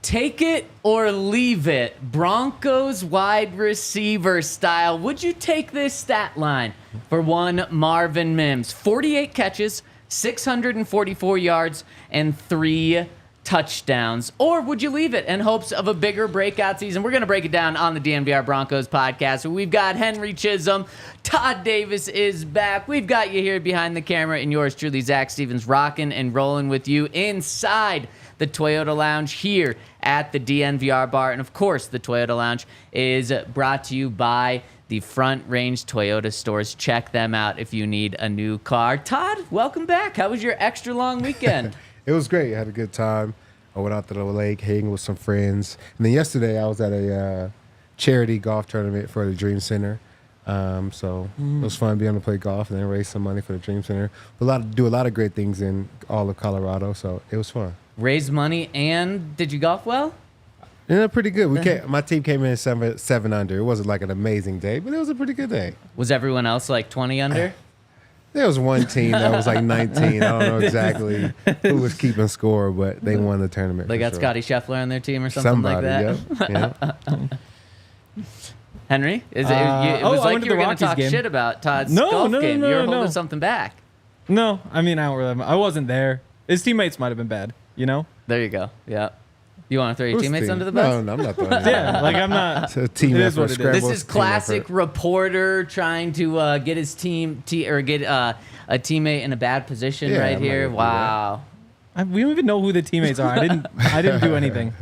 Take it or leave it, Broncos wide receiver style. Would you take this stat line for one Marvin Mims? 48 catches, 644 yards, and 3 touchdowns. Or would you leave it in hopes of a bigger breakout season? We're going to break it down on the DNVR Broncos podcast. We've got Henry Chisholm. Todd Davis is back. We've got you here behind the camera, and yours truly, Zach Stevens, rocking and rolling with you inside the Toyota Lounge here at the DNVR Bar. And of course, the Toyota Lounge is brought to you by the Front Range Toyota stores. Check them out if you need a new car. Todd, welcome back. How was your extra long weekend? It was great. I had a good time. I went out to the lake, hanging with some friends. And then yesterday, I was at a charity golf tournament for the Dream Center. So it was fun being able to play golf and then raise some money for the Dream Center. Do a lot of great things in all of Colorado, so it was fun. Raise money, and did you golf well? Yeah, pretty good. My team came in 7 under. It wasn't like an amazing day, but it was a pretty good day. Was everyone else like 20 under? There was one team that was like 19. I don't know exactly who was keeping score, but they won the tournament. They got sure. Scotty Scheffler on their team or something like that? Yeah. Henry, it was like you were going to talk game. shit about Todd's golf game. You were holding something back. No, I mean, I wasn't there. His teammates might have been bad, you know? There you go. Yeah. You want to throw your Who's teammmates team? under the bus? No, I'm not throwing Yeah, like I'm not. It's a team It is effort. what it is. Scramble, This is team classic effort. reporter trying to get his team or get a teammate in a bad position Yeah, right I'm here. not gonna Wow. We don't even know who the teammates are. I didn't do anything.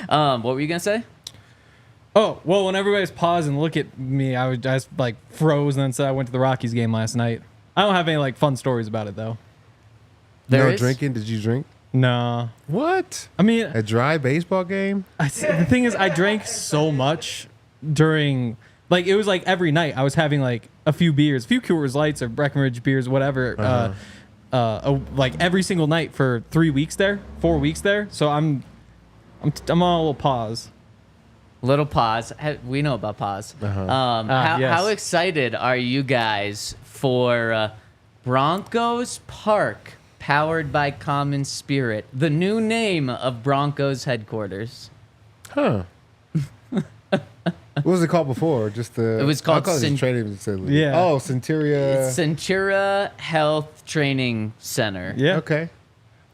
What were you gonna say? Oh, well, when everybody's paused and look at me, I just like froze and then said I went to the Rockies game last night. I don't have any like fun stories about it though. There No is? drinking? Did you drink? No. What? I mean, A dry baseball game? the thing is, I drank so much during, like, it was like every night I was having like a few beers, a few Coors Lights or Breckenridge beers, whatever, like every single night for 4 weeks there. So I'm on a little pause. Little pause. We know about pause. Yes. How excited are you guys for Broncos Park, powered by Common Spirit, the new name of Broncos headquarters? Huh. What was it called before? Just the. It was called training facility. Yeah. Oh, Centuria. Centura Health Training Center. Yeah. Okay.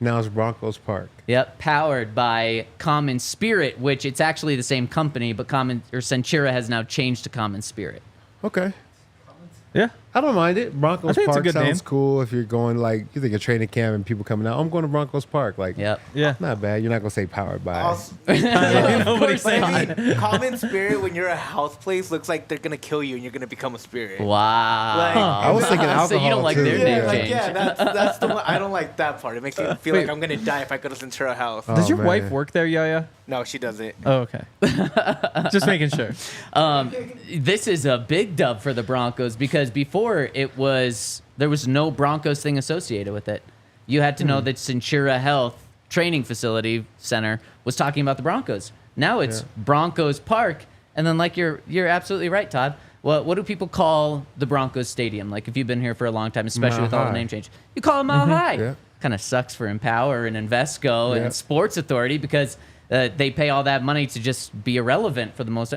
Now it's Broncos Park. Yep, powered by Common Spirit, which it's actually the same company, but Centura has now changed to Common Spirit. Okay. Yeah. I don't mind it. Broncos I think it's a Park good sounds name. cool if you're going like you think a training camp and people coming out. I'm going to Broncos Park. Like, Yep. Yeah. not bad. You're not gonna say powered by. Also, Nobody's saying but I mean, common spirit when you're a health place looks like they're gonna kill you and you're gonna become a spirit. Wow. Like, I was thinking So alcohol you don't like too. their Yeah, name like, change. yeah, that's the one. I don't like that part. It makes me feel Wait. like I'm gonna die if I go to Centura Health. Oh, Does your man. wife work there, Yaya? No, she doesn't. Oh, okay. Just making sure. This is a big dub for the Broncos because before there was no Broncos thing associated with it. You had to know that Centura Health Training Facility Center was talking about the Broncos. Now it's Broncos Park, and then like you're absolutely right, Todd. What do people call the Broncos Stadium? Like if you've been here for a long time, especially Mile with all the High. name change, you call it Mile High. Yeah. Kind of sucks for Empower and Invesco Yeah. and Sports Authority because they pay all that money to just be irrelevant for the most.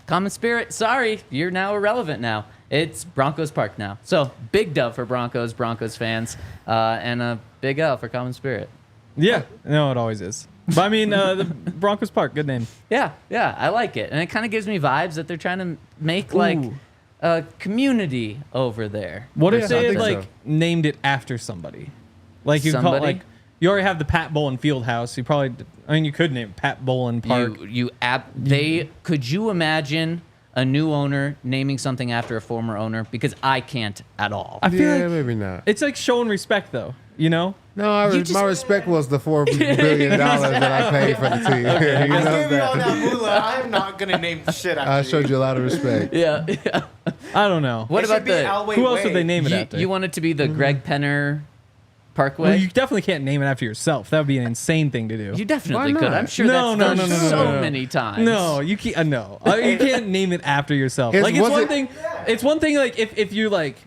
Common Spirit, sorry, you're now irrelevant now. It's Broncos Park now. So big dub for Broncos fans, and a big L for Common Spirit. Yeah. No, it always is. But I mean, the Broncos Park, good name. Yeah, I like it, and it kind of gives me vibes that they're trying to make like Ooh. a community over there. What Yeah, if I they had think like so. named it after somebody? Like you call it Somebody? like you already have the Pat Bowlen Fieldhouse. You could name it Pat Bowlen Park. Could you imagine a new owner naming something after a former owner? Because I can't at all. I feel Yeah, like maybe not. it's like showing respect though. You know, My respect was the $4 billion that I paid for the team. You I know? gave you all that moolah. I'm not gonna name the shit after I showed you a lot of respect. Yeah. I don't know. What about the? Who else would they name it after? You want it to be the Greg Penner Parkway? Well, you definitely can't name it after yourself. That would be an insane thing to do. You definitely Why could. not? I'm sure that's done so many times. No, you can't. No, you can't name it after yourself. It's One thing. It's one thing. Like if you like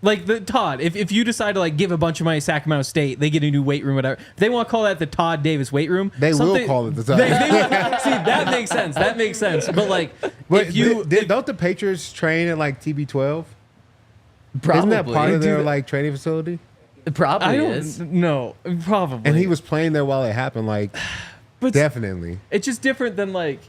the Todd. If you decide to like give a bunch of money to Sacramento State, they get a new weight room, whatever. If they want to call that the Todd Davis weight room. They will call it the Todd. See, that makes sense. That makes sense. But like, don't the Patriots train at like TB12? Probably. Isn't that part of their like training facility? It probably I is. don't know. Probably. And he was playing there while it happened. Like, But definitely. It's just different than like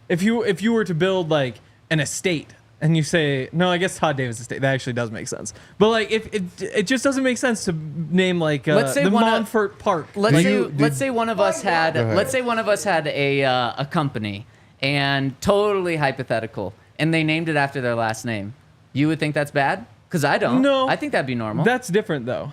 if you were to build like an estate and you say no, I guess Todd Davis estate, that actually does make sense. But like if it just doesn't make sense to name like Let's say the one of- Montfort Park. Let's say one of us had a company, and totally hypothetical, and they named it after their last name. You would think that's bad? Because I don't. No. I think that'd be normal. That's different though.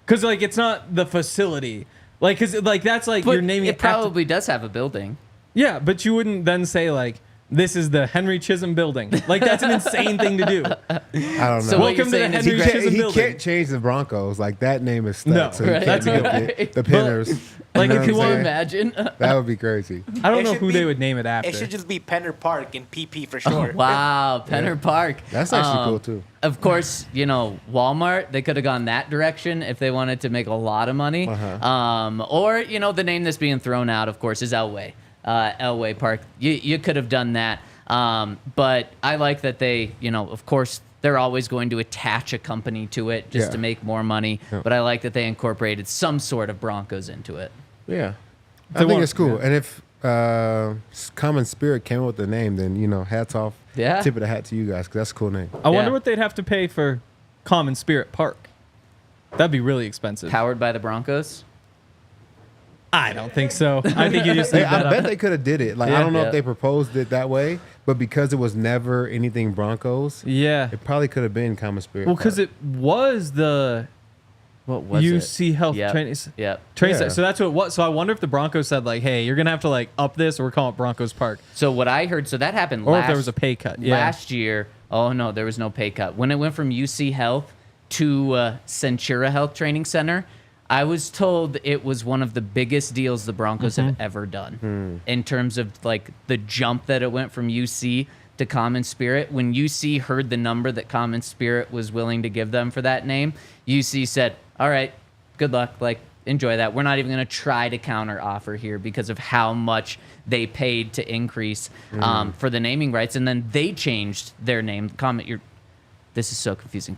Cuz like it's not the facility. Like cuz like that's like but you're naming it probably does have a building. Yeah, but you wouldn't then say like this is the Henry Chisholm building. Like that's an insane thing to do. I don't know. So what you're Welcome to the saying is Henry Chisholm he building. can't change the Broncos. Like that name is stuck. No, so he right. can't That's make right. the Pinners. Like, know if what you I'm want saying? Imagine. That would be crazy. I don't It know should who be- they would name it after. It should just be Penner Park and PP for short. Wow, Penner Park. That's actually cool too. Of course, Walmart, they could have gone that direction if they wanted to make a lot of money. Or, the name that's being thrown out, of course, is Elway. Elway Park. You could have done that. But I like that they, of course, they're always going to attach a company to it just to make more money. Yeah. But I like that they incorporated some sort of Broncos into it. Yeah. I think it's cool. Yeah. And if Common Spirit came up with the name, then, hats off. Yeah. Tip of the hat to you guys, because that's a cool name. I wonder what they'd have to pay for Common Spirit Park. That'd be really expensive. Powered by the Broncos? I don't think so. I think you just I bet they could have did it. Like I don't know Yeah. if they proposed it that way, but because it was never anything Broncos, Yeah. it probably could have been Common Spirit. Well, because Park. it was the What was UC Health Yep. Training. Yep. Training Yeah. Center. So that's what it was. So I wonder if the Broncos said like, "Hey, you're gonna have to like up this, or we're calling it Broncos Park," So what I heard, so that happened or if there was a pay cut. Yeah. last year. Oh, no, there was no pay cut. When it went from UC Health to Centura Health Training Center, I was told it was one of the biggest deals the Broncos have ever done in terms of like the jump that it went from UC to Common Spirit. When UC heard the number that Common Spirit was willing to give them for that name, UC said, all right, good luck. Like, enjoy that. We're not even going to try to counter offer here because of how much they paid to increase for the naming rights. And then they changed their name. This is so confusing.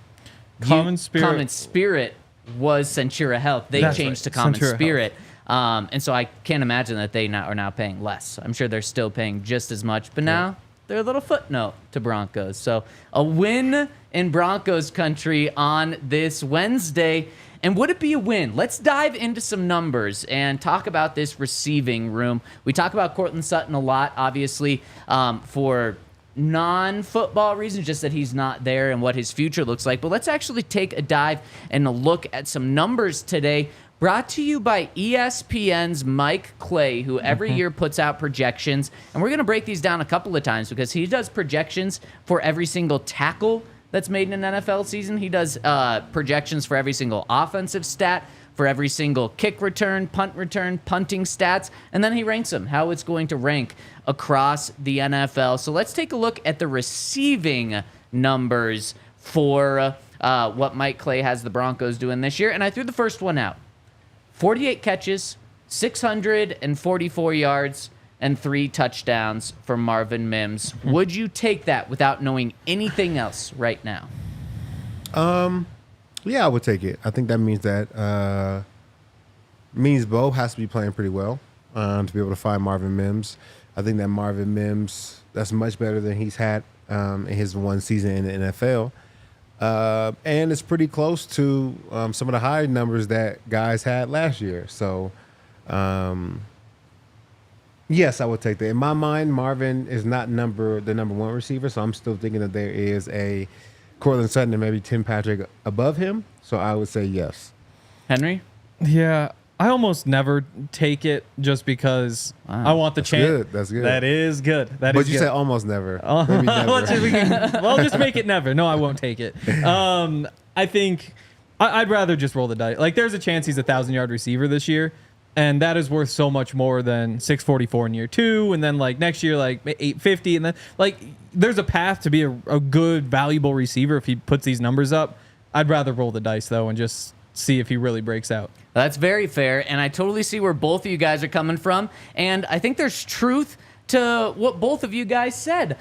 Common Spirit was Centura Health. They That's changed right. to Common Centura Spirit. And so I can't imagine that they are now paying less. I'm sure they're still paying just as much, but now they're a little footnote to Broncos. So a win in Broncos country on this Wednesday. And would it be a win? Let's dive into some numbers and talk about this receiving room. We talk about Courtland Sutton a lot, obviously, for non-football reasons, just that he's not there and what his future looks like. But let's actually take a dive and a look at some numbers today, brought to you by ESPN's Mike Clay, who every year puts out projections. And we're going to break these down a couple of times because he does projections for every single tackle that's made in an NFL season. He does projections for every single offensive stat, for every single kick return, punting stats, and then he ranks them, how it's going to rank across the NFL. So let's take a look at the receiving numbers for what Mike Clay has the Broncos doing this year. And I threw the first one out. 48 catches, 644 yards, and 3 touchdowns for Marvin Mims. Would you take that without knowing anything else right now? Yeah, I would take it. I think that means that means Bo has to be playing pretty well to be able to find Marvin Mims. I think that Marvin Mims, that's much better than he's had in his one season in the NFL. And it's pretty close to some of the high numbers that guys had last year. So, yes, I would take that. In my mind, Marvin is not the number one receiver, so I'm still thinking that there is a Courtland Sutton and maybe Tim Patrick above him. So I would say yes. Henry? Yeah, I almost never take it just because I want the chance. Good. That's good. That is good. That But is you good. said almost never. Maybe never. Well, just make it never. No, I won't take it. I think I'd rather just roll the dice. Like, there's a chance he's a 1,000-yard receiver this year, and that is worth so much more than 644 in year 2, and then like next year like 850, and then like there's a path to be a good, valuable receiver if he puts these numbers up. I'd rather roll the dice though and just see if he really breaks out. That's very fair, and I totally see where both of you guys are coming from, and I think there's truth to what both of you guys said.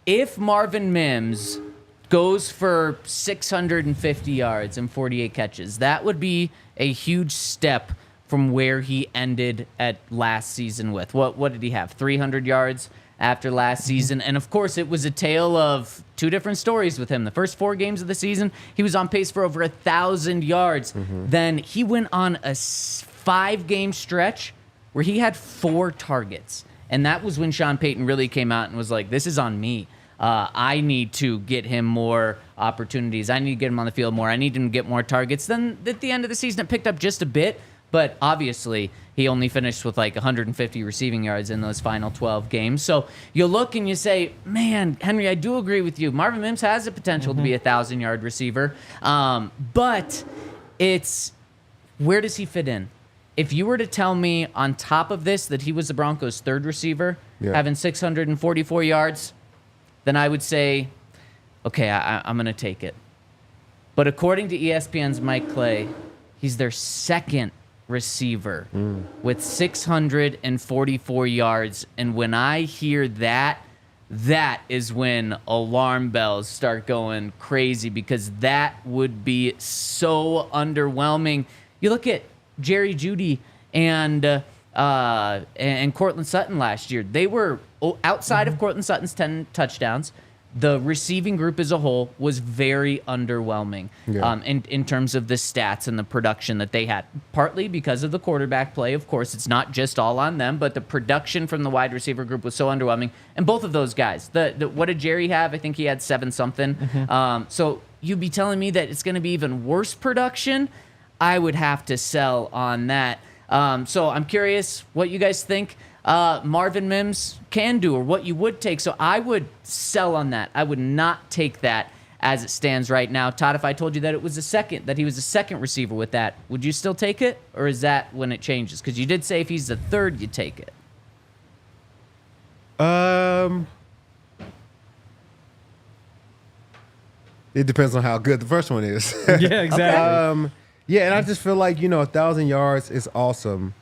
If Marvin Mims goes for 650 yards and 48 catches, that would be a huge step from where he ended at last season with. What did he have? 300 yards after last season. And of course, it was a tale of two different stories with him. The first 4 games of the season, he was on pace for over 1,000 yards. Then he went on a 5-game stretch where he had 4 targets. And that was when Sean Payton really came out and was like, this is on me. I need to get him more opportunities. I need to get him on the field more. I need him to get more targets. Then at the end of the season, it picked up just a bit. But obviously, he only finished with like 150 receiving yards in those final 12 games. So you look and you say, man, Henry, I do agree with you. Marvin Mims has the potential to be a 1,000-yard receiver. But it's, where does he fit in? If you were to tell me on top of this that he was the Broncos' 3rd receiver, having 644 yards, then I would say, okay, I'm going to take it. But according to ESPN's Mike Clay, he's their 2nd receiver with 644 yards. And when I hear that, that is when alarm bells start going crazy, because that would be so underwhelming. You look at Jerry Jeudy and Courtland Sutton last year. They were outside of Courtland Sutton's 10 touchdowns. The receiving group as a whole was very underwhelming in terms of the stats and the production that they had, partly because of the quarterback play. Of course, it's not just all on them, but the production from the wide receiver group was so underwhelming. And both of those guys, what did Jerry have? I think he had 7-something. So you'd be telling me that it's going to be even worse production? I would have to sell on that. So I'm curious what you guys think Marvin Mims can do, or what you would take. So I would sell on that. I would not take that as it stands right now. Todd, if I told you that it was that he was a 2nd receiver with that, would you still take it, or is that when it changes? Because you did say if he's the 3rd, you take it. It depends on how good the first one is. Yeah, exactly. Yeah, and I just feel like, 1,000 yards is awesome,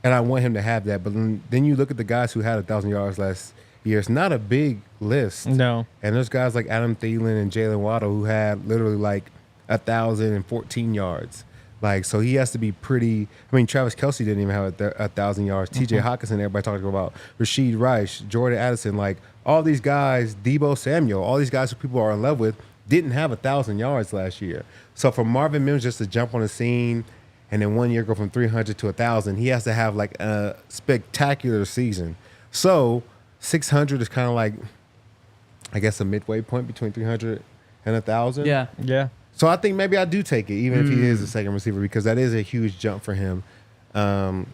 and I want him to have that. But then you look at the guys who had 1,000 yards last year. It's not a big list. No. And there's guys like Adam Thielen and Jalen Waddle who had literally like 1,014 yards. Like, so he has to be pretty. I mean, Travis Kelce didn't even have 1,000 yards. T.J. Hockenson, everybody talking about Rasheed Rice, Jordan Addison, like all these guys, Debo Samuel, all these guys who people are in love with, didn't have 1,000 yards last year. So for Marvin Mims just to jump on the scene and then 1 year go from 300 to 1,000, he has to have like a spectacular season. So 600 is kind of like, I guess, a midway point between 300 and 1,000. Yeah. Yeah. So I think maybe I do take it, even if he is a 2nd receiver, because that is a huge jump for him. Yeah.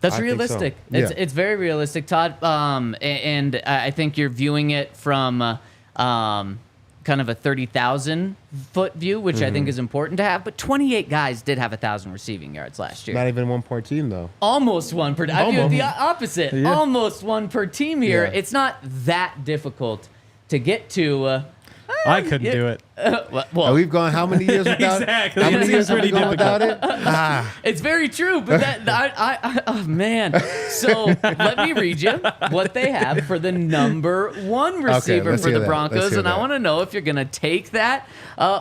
That's I think realistic. so. It's very realistic, Todd. And I think you're viewing it from kind of a 30,000-foot view, which I think is important to have. But 28 guys did have 1,000 receiving yards last year. Not even one per team, though. Almost one per. I view it the opposite. Yeah. Almost one per team here. Yeah. It's not that difficult to get to. I couldn't do it. Well, We've gone how many years without Exactly. How many It's years have we pretty gone without it? it's very true, but oh man. So let me read you what they have for the number 1 receiver let's for hear the that. Broncos, Let's hear and I that. want to know if you're going to take that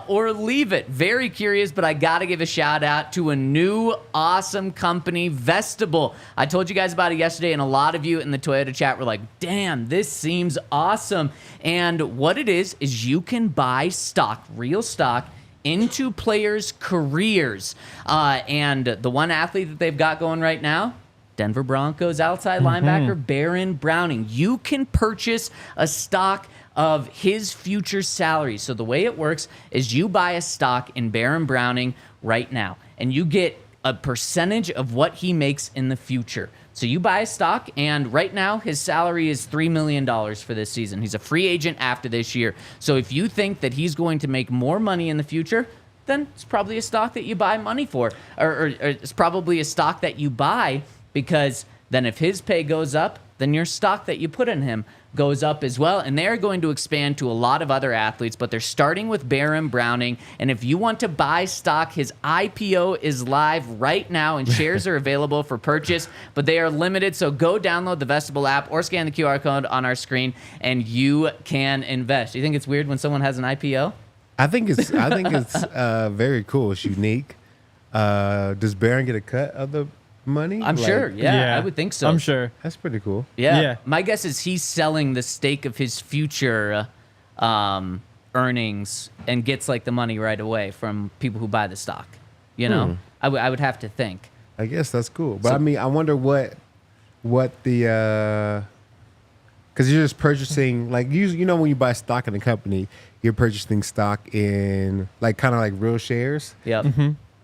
or leave it. Very curious, but I got to give a shout out to a new awesome company, Vestibule. I told you guys about it yesterday, and a lot of you in the Toyota chat were like, damn, this seems awesome. And what it is you can buy stock, real stock, into players' careers. And the one athlete that they've got going right now, Denver Broncos outside linebacker Baron Browning. You can purchase a stock of his future salary. So the way it works is you buy a stock in Baron Browning right now, and you get a percentage of what he makes in the future. So you buy a stock, and right now his salary is $3 million for this season. He's a free agent after this year. So if you think that he's going to make more money in the future, then it's probably a stock that you buy money for. Or it's probably a stock that you buy because then if his pay goes up, then your stock that you put in him goes up as well. And they're going to expand to a lot of other athletes, but they're starting with Baron Browning. And if you want to buy stock, his IPO is live right now, and shares are available for purchase, but they are limited. So go download the Vestibule app or scan the QR code on our screen, and you can invest. Do you think it's weird when someone has an IPO? I think it's very cool. It's unique. Does Baron get a cut of the money? I'm sure. Yeah, I would think so. I'm sure. That's pretty cool. Yeah. My guess is he's selling the stake of his future earnings and gets like the money right away from people who buy the stock. You know, I would have to think. I guess that's cool. But I mean, I wonder what the because you're just purchasing, like, you know, when you buy stock in a company, you're purchasing stock in like kind of like real shares. Yep.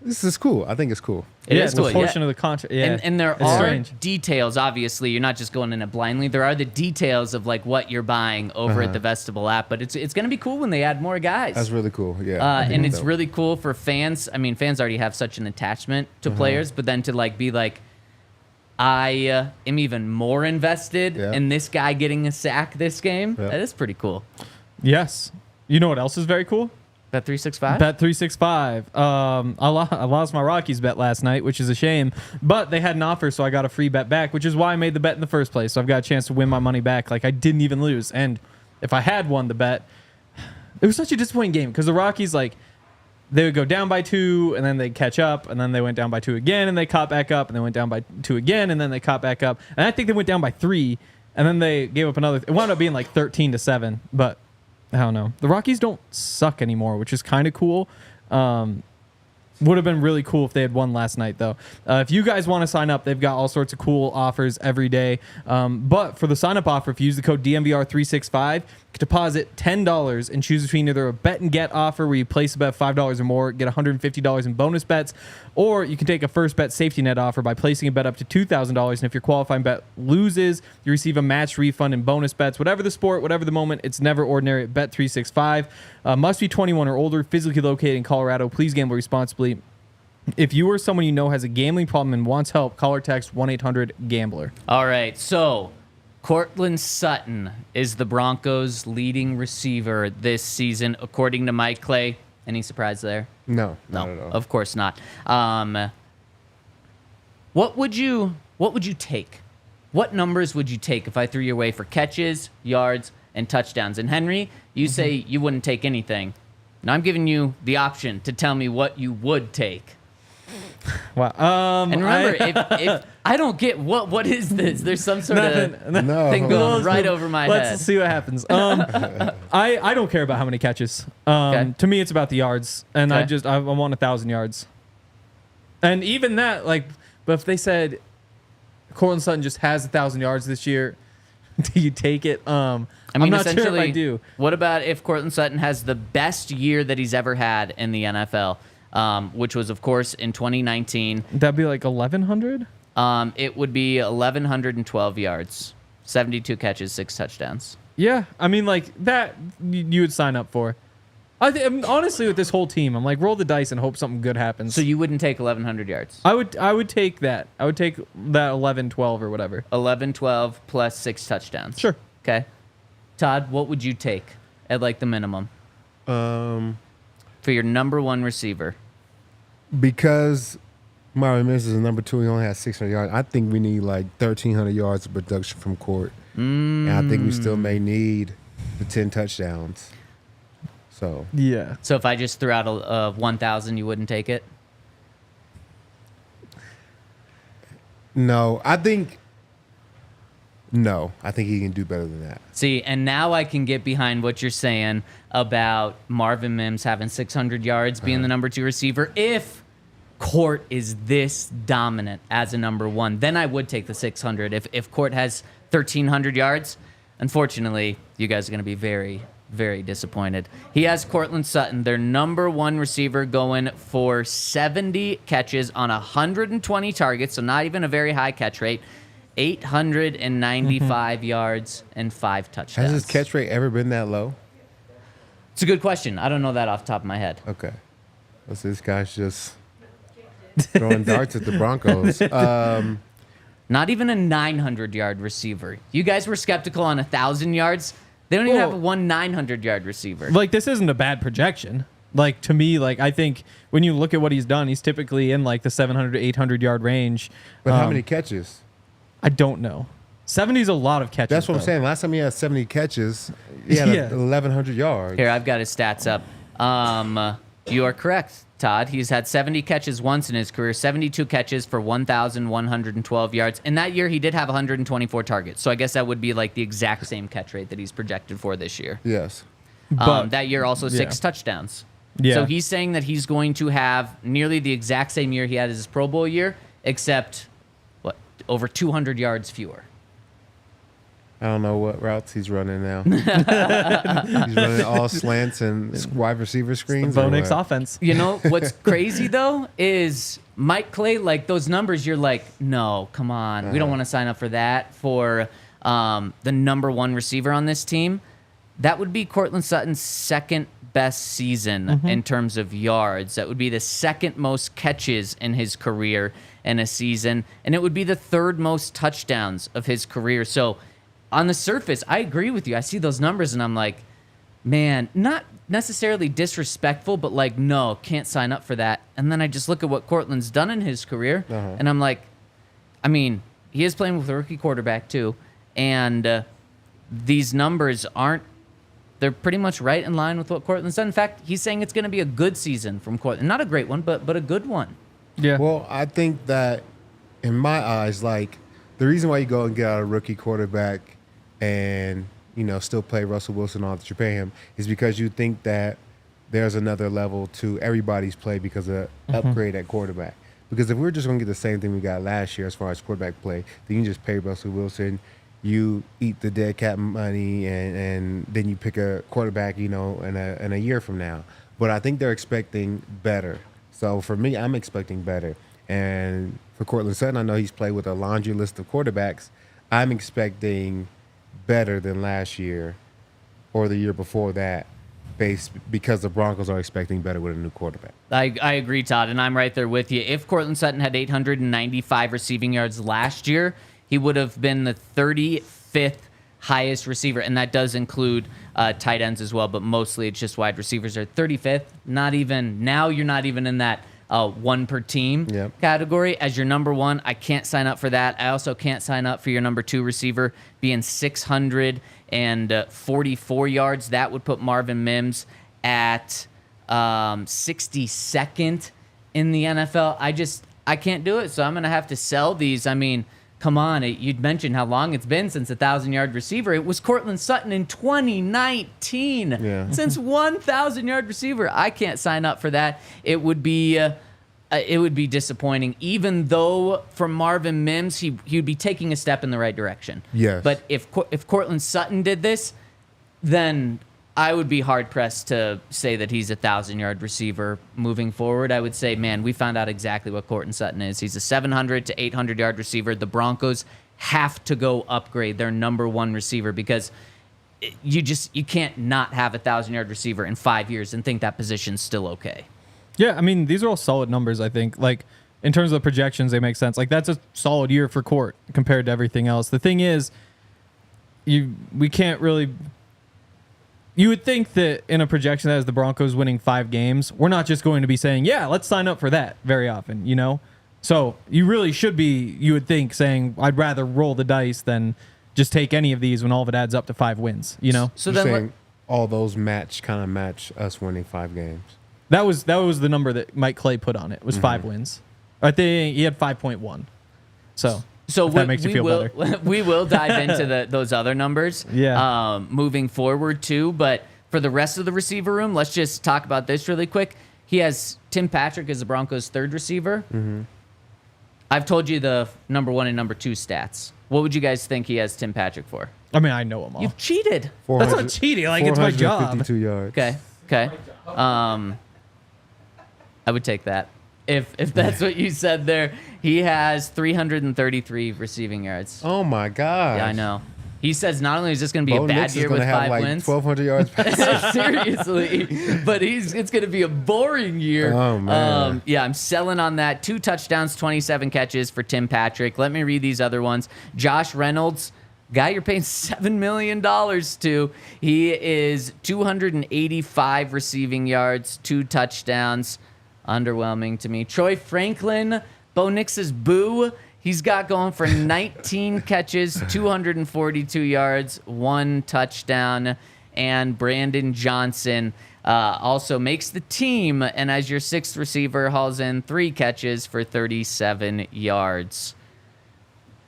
This is cool. I think it's cool. It is the cool. portion of the contract. Yeah, And there it's are strange. details, obviously. You're not just going in it blindly. There are the details of like what you're buying over at the Vestibule app, but it's going to be cool when they add more guys. That's really cool. Yeah. I think And it's dope. really cool for fans. I mean, fans already have such an attachment to players, but then to like be like, I am even more invested in this guy getting a sack this game. Yeah. That is pretty cool. Yes. You know what else is very cool? Bet 365. Bet 365. I lost my Rockies bet last night, which is a shame. But they had an offer, so I got a free bet back, which is why I made the bet in the first place. So I've got a chance to win my money back. Like, I didn't even lose. And if I had won the bet, it was such a disappointing game because the Rockies, like, they would go down by 2, and then they'd catch up, and then they went down by 2 again, and they caught back up, and they went down by 2 again, and then they caught back up. And I think they went down by 3, and then they gave up another. It wound up being like 13-7, but I don't know. The Rockies don't suck anymore, which is kind of cool. Would have been really cool if they had won last night, though. If you guys want to sign up, they've got all sorts of cool offers every day. But for the sign-up offer, if you use the code DNVR365, you can deposit $10 and choose between either a bet and get offer where you place a bet $5 or more, get $150 in bonus bets, or you can take a first bet safety net offer by placing a bet up to $2,000. And if your qualifying bet loses, you receive a match refund in bonus bets. Whatever the sport, whatever the moment, it's never ordinary at Bet365. Must be 21 or older, physically located in Colorado. Please gamble responsibly. If you or someone you know has a gambling problem and wants help, call or text 1-800-GAMBLER. All right, so Courtland Sutton is the Broncos' leading receiver this season, according to Mike Clay. Any surprise there? No, No, not at all. of course not. What would you take? What numbers would you take if I threw your way for catches, yards, and touchdowns? And Henry, you say you wouldn't take anything. Now I'm giving you the option to tell me what you would take. Wow. And remember, if I don't get what is this? There's some sort of No. thing going right over my head. Let's see what happens. I don't care about how many catches. Okay. To me, it's about the yards, and Okay. I want 1,000 yards. And even that, like, but if they said Courtland Sutton just has 1,000 yards this year, do you take it? I'm not sure if I do. What about if Courtland Sutton has the best year that he's ever had in the NFL, which was, of course, in 2019? That'd be like 1,100. It would be 1,112 yards, 72 catches, 6 touchdowns. Yeah, I mean, like that you would sign up for. I mean, honestly, with this whole team, I'm like, roll the dice and hope something good happens. So you wouldn't take 1,100 yards? I would take that. I would take that 11, 12 or whatever. 11, 12 plus 6 touchdowns. Sure. Okay. Todd, what would you take at like the minimum for your number one receiver? Because Marvin Mims is number 2, he only has 600 yards. I think we need like 1,300 yards of production from Court. And I think we still may need the 10 touchdowns. So Yeah. So if I just threw out a 1,000, you wouldn't take it? no, I think he can do better than that. See, and now I can get behind what you're saying about Marvin Mims having 600 yards, being the number 2 receiver, if Court is this dominant as a number one, then I would take the 600. If Court has 1,300 yards, unfortunately, you guys are going to be very, very disappointed. He has Courtland Sutton, their number one receiver, going for 70 catches on 120 targets, so not even a very high catch rate, 895 yards and 5 touchdowns. Has his catch rate ever been that low? It's a good question. I don't know that off the top of my head. Okay. What's this guy's just throwing darts at the Broncos? Not even a 900-yard receiver. You guys were skeptical on 1,000 yards. They don't even have one 900-yard receiver. Like, this isn't a bad projection. Like, to me, like, I think when you look at what he's done, he's typically in like the 700 to 800-yard range. But how many catches? I don't know. 70 is a lot of catches. That's what I'm though. saying. Last time he had 70 catches, he had 1,100 yards. Here, I've got his stats up. You are correct, Todd. He's had 70 catches once in his career, 72 catches for 1,112 yards. And that year, he did have 124 targets. So I guess that would be like the exact same catch rate that he's projected for this year. Yes. But that year, also 6 yeah. touchdowns. Yeah. So he's saying that he's going to have nearly the exact same year he had as his Pro Bowl year, except, over 200 yards fewer. I don't know what routes he's running now. He's running all slants and wide receiver screens. Bo or Nix what? offense. You know, what's crazy, though, is Mike Clay, like, those numbers, you're like, no, come on. We don't want to sign up for that for the number one receiver on this team. That would be Courtland Sutton's second best season in terms of yards. That would be the second most catches in his career in a season, and it would be the third most touchdowns of his career. So on the surface, I agree with you. I see those numbers, and I'm like, man, not necessarily disrespectful, but like, no, can't sign up for that. And then I just look at what Courtland's done in his career, and I'm like, I mean, he is playing with a rookie quarterback too, and these numbers aren't, they're pretty much right in line with what Courtland's done. In fact, he's saying it's going to be a good season from Courtland. Not a great one, but a good one. Yeah. Well, I think that in my eyes, like, the reason why you go and get out a rookie quarterback and, you know, still play Russell Wilson all that you pay him is because you think that there's another level to everybody's play because of upgrade at quarterback. Because if we're just going to get the same thing we got last year as far as quarterback play, then you just pay Russell Wilson, you eat the dead cat money, and then you pick a quarterback, you know, in a year from now. But I think they're expecting better. So for me, I'm expecting better. And for Courtland Sutton, I know he's played with a laundry list of quarterbacks. I'm expecting better than last year or the year before that, because the Broncos are expecting better with a new quarterback. I agree, Todd, and I'm right there with you. If Courtland Sutton had 895 receiving yards last year, he would have been the 35th highest receiver, and that does include tight ends as well, but mostly it's just wide receivers are 35th. Not even, now you're not even in that one per team category as your number one. I can't sign up for that. I also can't sign up for your number two receiver being 644 yards. That would put Marvin Mims at 62nd in the NFL. I can't do it, so I'm going to have to sell these. I mean, come on, you'd mentioned how long it's been since a 1,000-yard receiver. It was Courtland Sutton in 2019. Yeah. Since 1,000-yard receiver, I can't sign up for that. It would be disappointing, even though for Marvin Mims, he'd be taking a step in the right direction. Yes. But if Courtland Sutton did this, then I would be hard-pressed to say that he's a 1,000-yard receiver moving forward. I would say, man, we found out exactly what Courtland Sutton is. He's a 700 to 800-yard receiver. The Broncos have to go upgrade their number one receiver because you can't not have a 1,000-yard receiver in 5 years and think that position's still okay. Yeah, I mean, these are all solid numbers, I think. Like, in terms of the projections, they make sense. Like, that's a solid year for Court compared to everything else. The thing is, we can't really... You would think that in a projection that has the Broncos winning 5 games, we're not just going to be saying, yeah, let's sign up for that very often, you know? So you really should be, you would think, saying, I'd rather roll the dice than just take any of these when all of it adds up to 5 wins, you know? So You're then saying all those match us winning 5 games. That was the number that Mike Clay put on it, was 5 wins. I think he had 5.1. So if that makes you feel better. We will dive into those other numbers moving forward too. But for the rest of the receiver room, let's just talk about this really quick. He has Tim Patrick is the Broncos' third receiver. I've told you the number 1 and number 2 stats. What would you guys think he has Tim Patrick for? I mean, I know them all. You've cheated. That's not cheating. Like, it's my job. 452 yards. Okay. I would take that. If that's what you said there. He has 333 receiving yards. Oh my God. Yeah, I know. He says not only is this going to be Bo a bad Nix is year gonna with have 5 like wins. 1,200 yards passing. Seriously. But it's going to be a boring year. Oh, man. Yeah, I'm selling on that. 2 touchdowns, 27 catches for Tim Patrick. Let me read these other ones. Josh Reynolds, guy you're paying $7 million to. He is 285 receiving yards, 2 touchdowns. Underwhelming to me. Troy Franklin, Bo Nix's boo. He's got going for 19 catches, 242 yards, 1 touchdown. And Brandon Johnson also makes the team, and as your 6th receiver, hauls in 3 catches for 37 yards.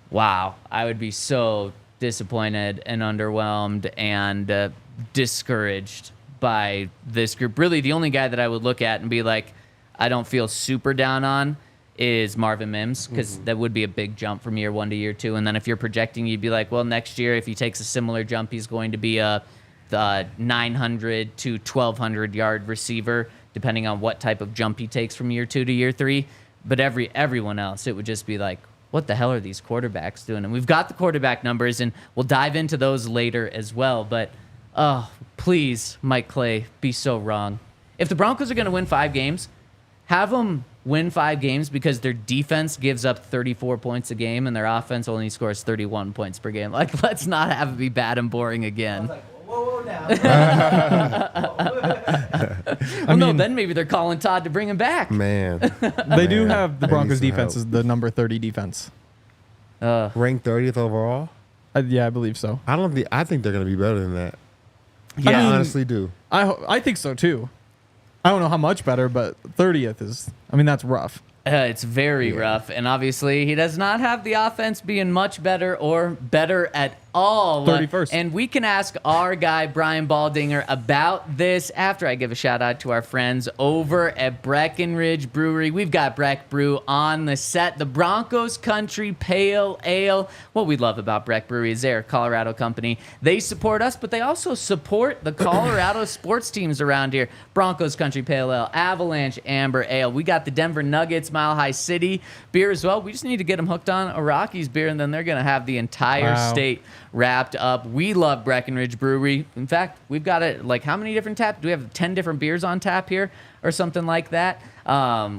Wow, I would be so disappointed and underwhelmed and discouraged by this group. Really, the only guy that I would look at and be like, I don't feel super down on is Marvin Mims, because that would be a big jump from year 1 to year 2. And then if you're projecting, you'd be like, well, next year, if he takes a similar jump, he's going to be a 900 to 1,200 yard receiver, depending on what type of jump he takes from year 2 to year 3. But everyone else, it would just be like, what the hell are these quarterbacks doing? And we've got the quarterback numbers, and we'll dive into those later as well. But, please, Mike Clay, be so wrong. If the Broncos are going to win 5 games, have them win 5 games because their defense gives up 34 points a game and their offense only scores 31 points per game. Like, let's not have it be bad and boring again. Whoa, now. No, then maybe they're calling Todd to bring him back. Man. They do have the They Broncos need some defense help. is the number 30 defense. Ranked 30th overall? Yeah, I believe so. I think they're going to be better than that. Yeah. I honestly do. I think so too. I don't know how much better, but 30th is, that's rough. It's very rough, and obviously he does not have the offense being much better or better at all. 31st. And we can ask our guy, Brian Baldinger, about this after I give a shout-out to our friends over at Breckenridge Brewery. We've got Breck Brew on the set, the Broncos Country Pale Ale. What we love about Breck Brewery is they're a Colorado company. They support us, but they also support the Colorado sports teams around here. Broncos Country Pale Ale, Avalanche Amber Ale. We got the Denver Nuggets Mile High City beer as well. We just need to get them hooked on a Rockies beer, and then they're going to have the entire state wrapped up. We love Breckenridge Brewery. In fact, we've got it, like, how many different taps? Do we have 10 different beers on tap here or something like that?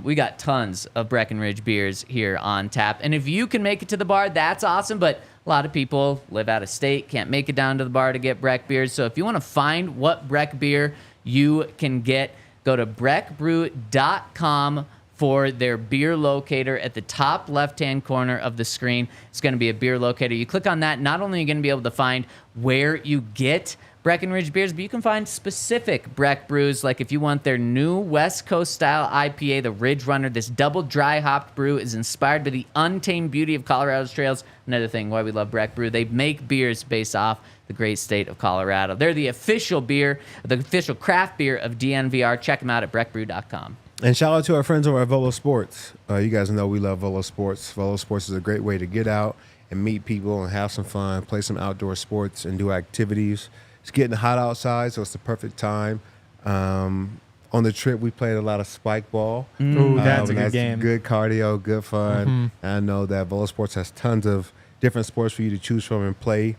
We got tons of Breckenridge beers here on tap. And if you can make it to the bar, that's awesome. But a lot of people live out of state, can't make it down to the bar to get Breck beers. So if you want to find what Breck beer you can get, go to breckbrew.com for their beer locator at the top left-hand corner of the screen. It's going to be a beer locator. You click on that, not only are you going to be able to find where you get Breckenridge beers, but you can find specific Breck brews, like if you want their new West Coast style IPA, the Ridge Runner. This double dry hopped brew is inspired by the untamed beauty of Colorado's trails. Another thing why we love Breck Brew, they make beers based off the great state of Colorado. They're the official beer, the official craft beer of DNVR. Check them out at breckbrew.com. And shout out to our friends over at Volo Sports. You guys know we love Volo Sports. Volo Sports is a great way to get out and meet people and have some fun, play some outdoor sports and do activities. It's getting hot outside, so it's the perfect time. On the trip, we played a lot of spike ball. Ooh, that's a good game. Good cardio, good fun. And I know that Volo Sports has tons of different sports for you to choose from and play.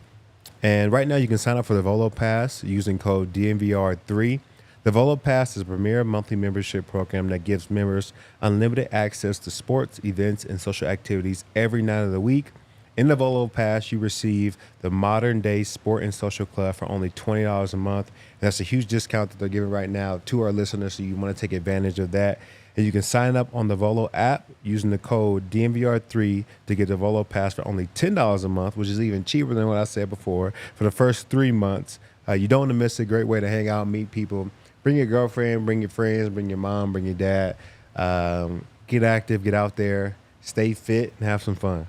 And right now, you can sign up for the Volo Pass using code DNVR3. The Volo Pass is a premier monthly membership program that gives members unlimited access to sports, events, and social activities every night of the week. In the Volo Pass, you receive the Modern Day Sport and Social Club for only $20 a month. And that's a huge discount that they're giving right now to our listeners, so you want to take advantage of that. And you can sign up on the Volo app using the code DNVR3 to get the Volo Pass for only $10 a month, which is even cheaper than what I said before, for the first 3 months. You don't want to miss a great way to hang out and meet people. Bring your girlfriend, bring your friends, bring your mom, bring your dad. Get active, get out there, stay fit, and have some fun.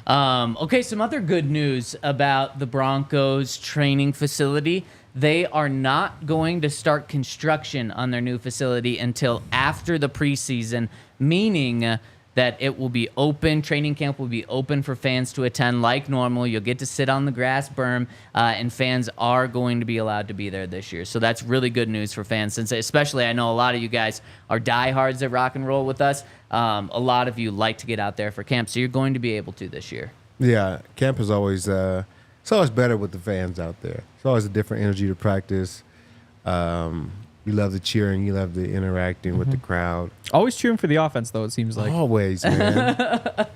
Okay, some other good news about the Broncos training facility. they are not going to start construction on their new facility until after the preseason, meaning that it will be open. Training camp will be open for fans to attend like normal. You'll get to sit on the grass berm, and fans are going to be allowed to be there this year. So that's really good news for fans, since especially I know a lot of you guys are diehards that rock and roll with us. A lot of you like to get out there for camp, so you're going to be able to this year. Yeah, camp is always it's always better with the fans out there. It's always a different energy to practice. You love the cheering, you love the interacting with the crowd. Always cheering for the offense, though, it seems like. Always, man.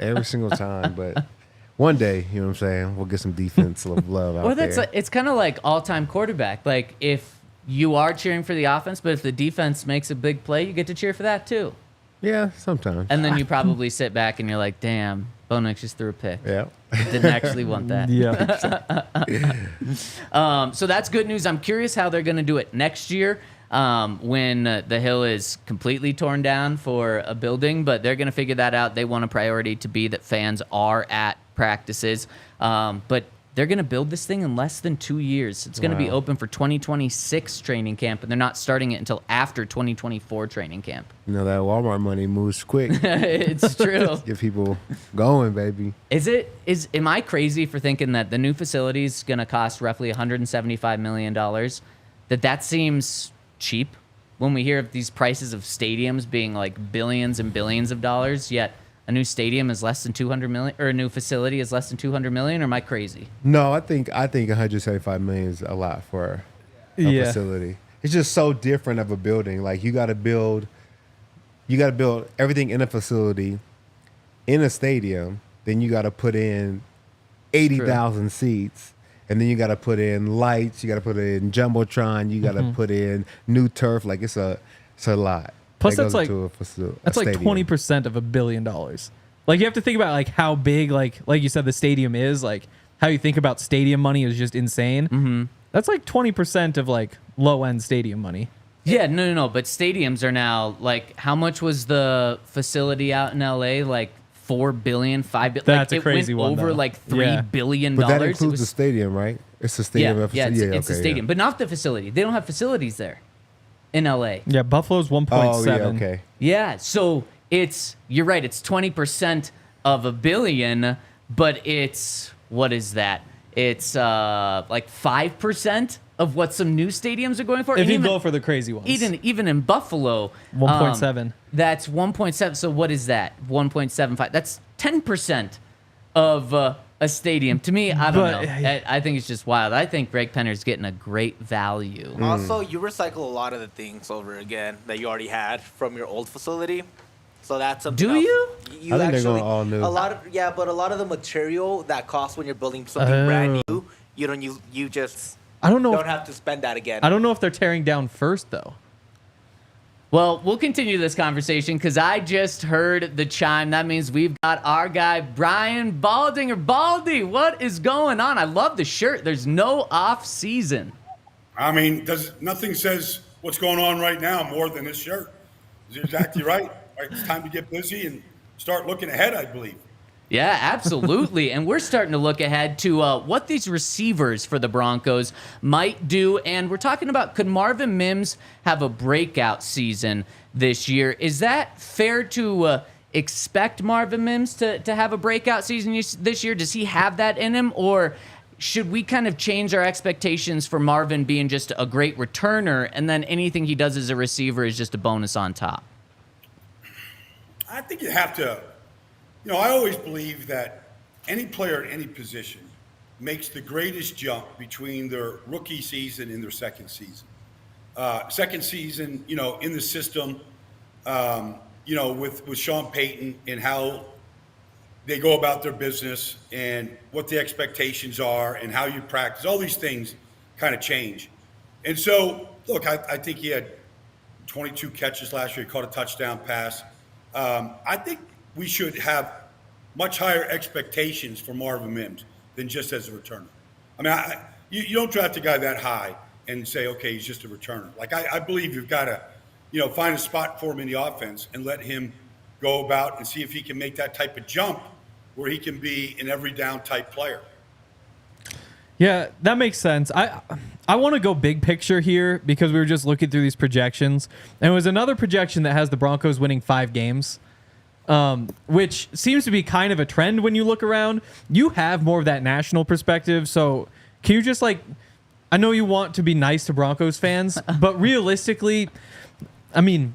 Every single time. But one day, you know what I'm saying, we'll get some defensive love out there. It's kind of like all-time quarterback. Like, if you are cheering for the offense, but if the defense makes a big play, you get to cheer for that too. Yeah, sometimes. And then you probably sit back and you're like, damn, Bo Nix just threw a pick. Yeah. Didn't actually want that. Yeah. So that's good news. I'm curious how they're going to do it next year when the hill is completely torn down for a building, but they're going to figure that out. They want a priority to be that fans are at practices, but they're going to build this thing in less than 2 years. It's going to be open for 2026 training camp, and they're not starting it until after 2024 training camp. You know, that Walmart money moves quick. It's true. Get people going, baby. Am I crazy for thinking that the new facility is going to cost roughly $175 million? That seems cheap when we hear of these prices of stadiums being like billions and billions of dollars, yet a new stadium is less than 200 million, or a new facility is less than 200 million, or am I crazy? No, I think 175 million is a lot for a facility. It's just so different of a building. Like you got to build everything in a facility, in a stadium. Then you got to put in 80,000 seats, and then you got to put in lights. You got to put in jumbotron. You got to put in new turf. Like it's a lot. Plus, that's like like 20% of $1 billion. Like you have to think about like how big, like you said, the stadium is. Like how you think about stadium money is just insane. Mm-hmm. That's like 20% of like low end stadium money. Yeah, no. But stadiums are now like, how much was the facility out in LA? Like $4 billion, $5 billion. That's like, a crazy it one. went over though. like $3 billion. But that includes the stadium, right? It's a stadium. It's a stadium, but not the facility. They don't have facilities there in LA. Yeah, Buffalo's 1.7. Oh, yeah, okay. Yeah, so you're right, it's 20% of $1 billion, but what is that? It's like 5% of what some new stadiums are going for. If you go for the crazy ones. Even in Buffalo. 1.7. That's 1.7. So what is that? 1.75. That's 10% of a stadium. To me, I don't know. I think it's just wild. I think Greg Penner's getting a great value. Also, you recycle a lot of the things over again that you already had from your old facility. So that's something Do else. you? I think they're going all new. A lot of the material that costs when you're building something brand new, you just don't have to spend that again. I don't know if they're tearing down first though. Well, we'll continue this conversation because I just heard the chime. That means we've got our guy, Brian Baldinger. Baldy, what is going on? I love the shirt. There's no off season. I mean, nothing says what's going on right now more than this shirt. You're exactly right. It's time to get busy and start looking ahead, I believe. Yeah, absolutely. And we're starting to look ahead to what these receivers for the Broncos might do. And we're talking about, could Marvin Mims have a breakout season this year? Is that fair to expect Marvin Mims to have a breakout season this year? Does he have that in him? Or should we kind of change our expectations for Marvin being just a great returner, and then anything he does as a receiver is just a bonus on top? I think you have to, I always believe that any player at any position makes the greatest jump between their rookie season and their second season. Second season, in the system, with Sean Payton and how they go about their business and what the expectations are and how you practice, all these things kind of change. And so, look, I think he had 22 catches last year. He caught a touchdown pass. I think we should have much higher expectations for Marvin Mims than just as a returner. I mean, you don't draft a guy that high and say, okay, he's just a returner. Like, I believe you've got to, find a spot for him in the offense and let him go about and see if he can make that type of jump where he can be an every down type player. Yeah, that makes sense. I want to go big picture here because we were just looking through these projections, and it was another projection that has the Broncos winning 5 games, which seems to be kind of a trend when you look around. You have more of that national perspective, so can you just I know you want to be nice to Broncos fans, but realistically, I mean,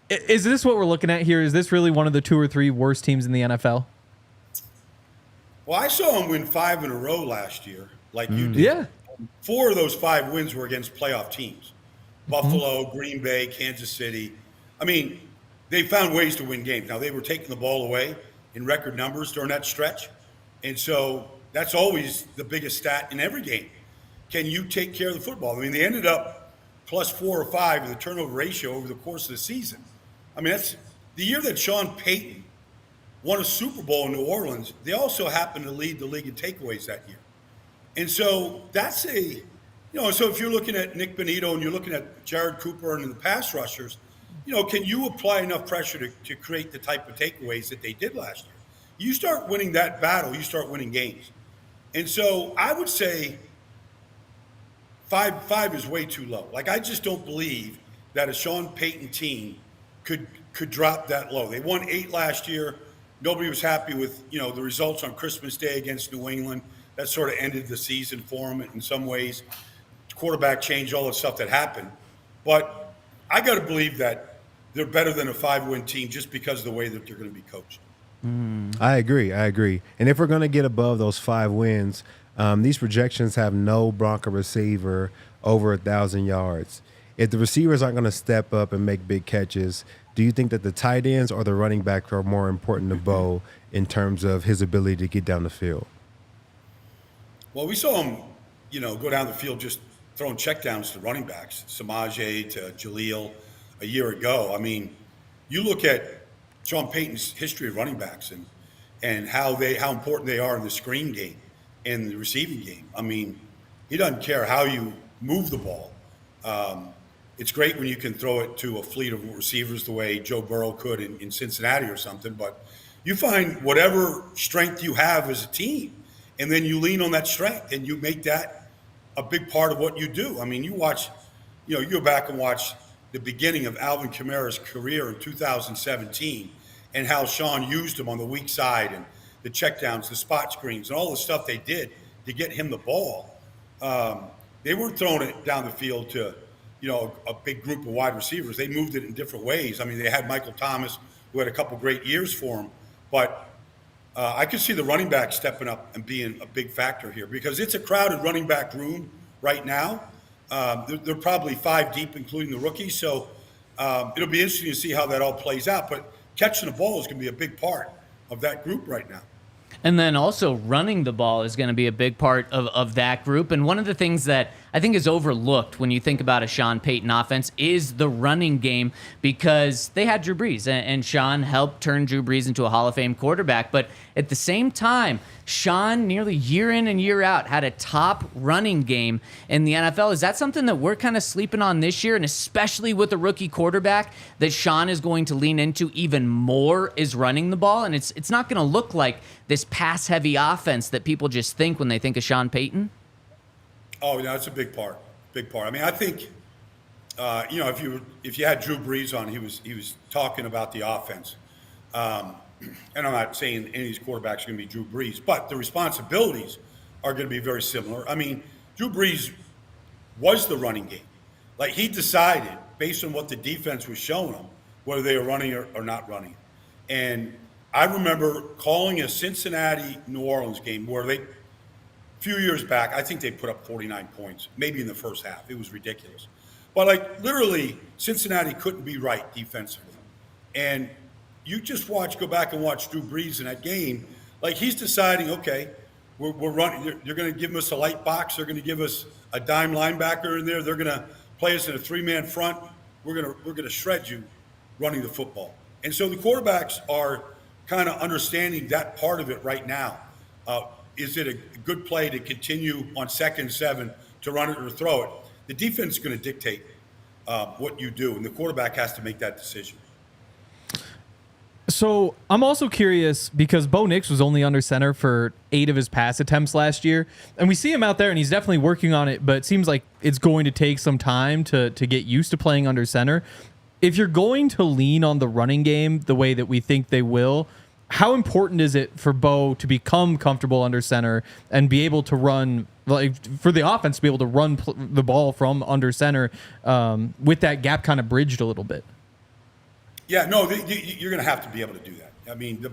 is this what we're looking at here? Is this really one of the 2 or 3 worst teams in the NFL? Well, I saw them win 5 in a row last year, like you did. Yeah. 4 of those 5 wins were against playoff teams. Buffalo, Green Bay, Kansas City. I mean, they found ways to win games. Now, they were taking the ball away in record numbers during that stretch. And so that's always the biggest stat in every game. Can you take care of the football? I mean, they ended up plus 4 or 5 in the turnover ratio over the course of the season. I mean, that's the year that Sean Payton won a Super Bowl in New Orleans. They also happened to lead the league in takeaways that year. And so that's so if you're looking at Nick Bonito and you're looking at Jared Cooper and the pass rushers, can you apply enough pressure to create the type of takeaways that they did last year? You start winning that battle, you start winning games. And so I would say five is way too low. I just don't believe that a Sean Payton team could drop that low. They won 8 last year. Nobody was happy with, the results on Christmas Day against New England. That sort of ended the season for them in some ways. Quarterback change, all the stuff that happened. But I got to believe that they're better than a 5-win team just because of the way that they're going to be coached. I agree. And if we're going to get above those 5 wins, these projections have no Bronco receiver over 1,000 yards. If the receivers aren't going to step up and make big catches, do you think that the tight ends or the running back are more important to Bo in terms of his ability to get down the field? Well, we saw him, go down the field just throwing checkdowns to running backs, Samaje to Jaleel a year ago. I mean, you look at Sean Payton's history of running backs and how important they are in the screen game and the receiving game. I mean, he doesn't care how you move the ball. It's great when you can throw it to a fleet of receivers the way Joe Burrow could in Cincinnati or something, but you find whatever strength you have as a team, and then you lean on that strength and you make that a big part of what you do. I mean, you go back and watch the beginning of Alvin Kamara's career in 2017 and how Sean used him on the weak side and the checkdowns, the spot screens, and all the stuff they did to get him the ball. They weren't throwing it down the field to, a big group of wide receivers. They moved it in different ways. I mean, they had Michael Thomas, who had a couple great years for him, but I could see the running back stepping up and being a big factor here because it's a crowded running back room right now. They're probably 5 deep, including the rookies. So it'll be interesting to see how that all plays out. But catching the ball is going to be a big part of that group right now. And then also running the ball is going to be a big part of that group. And one of the things that I think is overlooked when you think about a Sean Payton offense is the running game because they had Drew Brees, and Sean helped turn Drew Brees into a Hall of Fame quarterback. But at the same time, Sean nearly year in and year out had a top running game in the NFL. Is that something that we're kind of sleeping on this year? And especially with a rookie quarterback that Sean is going to lean into even more is running the ball. And it's not going to look like this pass-heavy offense that people just think when they think of Sean Payton. Oh, yeah, that's a big part. Big part. I mean, I think, if you had Drew Brees on, he was talking about the offense. And I'm not saying any of these quarterbacks are going to be Drew Brees, but the responsibilities are going to be very similar. I mean, Drew Brees was the running game. He decided, based on what the defense was showing him, whether they were running or not running. And I remember calling a Cincinnati-New Orleans game where a few years back, I think they put up 49 points, maybe in the first half. It was ridiculous. But, literally, Cincinnati couldn't be right defensively. And you just go back and watch Drew Brees in that game. He's deciding, okay, we're running. They're going to give us a light box. They're going to give us a dime linebacker in there. They're going to play us in a 3-man front. We're going to shred you running the football. And so the quarterbacks are kind of understanding that part of it right now. Is it a good play to continue on 2nd and 7 to run it or throw it? The defense is going to dictate what you do, and the quarterback has to make that decision. So I'm also curious because Bo Nix was only under center for 8 of his pass attempts last year. And we see him out there and he's definitely working on it, but it seems like it's going to take some time to get used to playing under center. If you're going to lean on the running game the way that we think they will, how important is it for Bo to become comfortable under center and be able to run, like for the offense to be able to run the ball from under center with that gap kind of bridged a little bit? Yeah, no, you're going to have to be able to do that. I mean,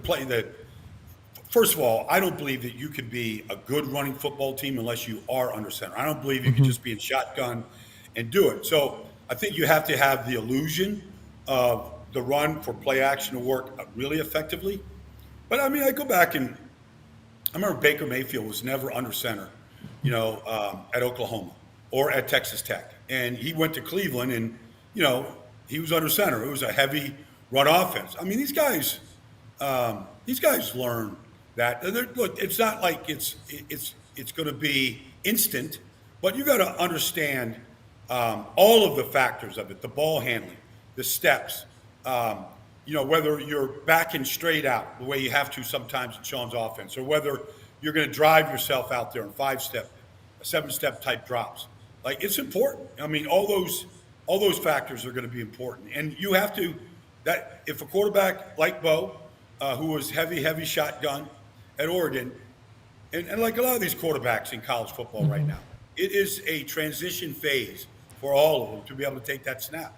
first of all, I don't believe that you could be a good running football team unless you are under center. I don't believe you could just be in shotgun and do it. So I think you have to have the illusion of the run for play action to work really effectively. But I mean, I go back and I remember Baker Mayfield was never under center, at Oklahoma or at Texas Tech. And he went to Cleveland and, he was under center. It was a heavy run offense. I mean, these guys learn that. Look, it's not like it's going to be instant, but you got to understand all of the factors of it: the ball handling, the steps. Whether you're backing straight out the way you have to sometimes in Sean's offense, or whether you're going to drive yourself out there in 5-step, 7-step type drops. Like, it's important. I mean, all those factors are going to be important, and you have to. That if a quarterback like Bo, who was heavy shotgun at Oregon, and like a lot of these quarterbacks in college football right now, it is a transition phase for all of them to be able to take that snap.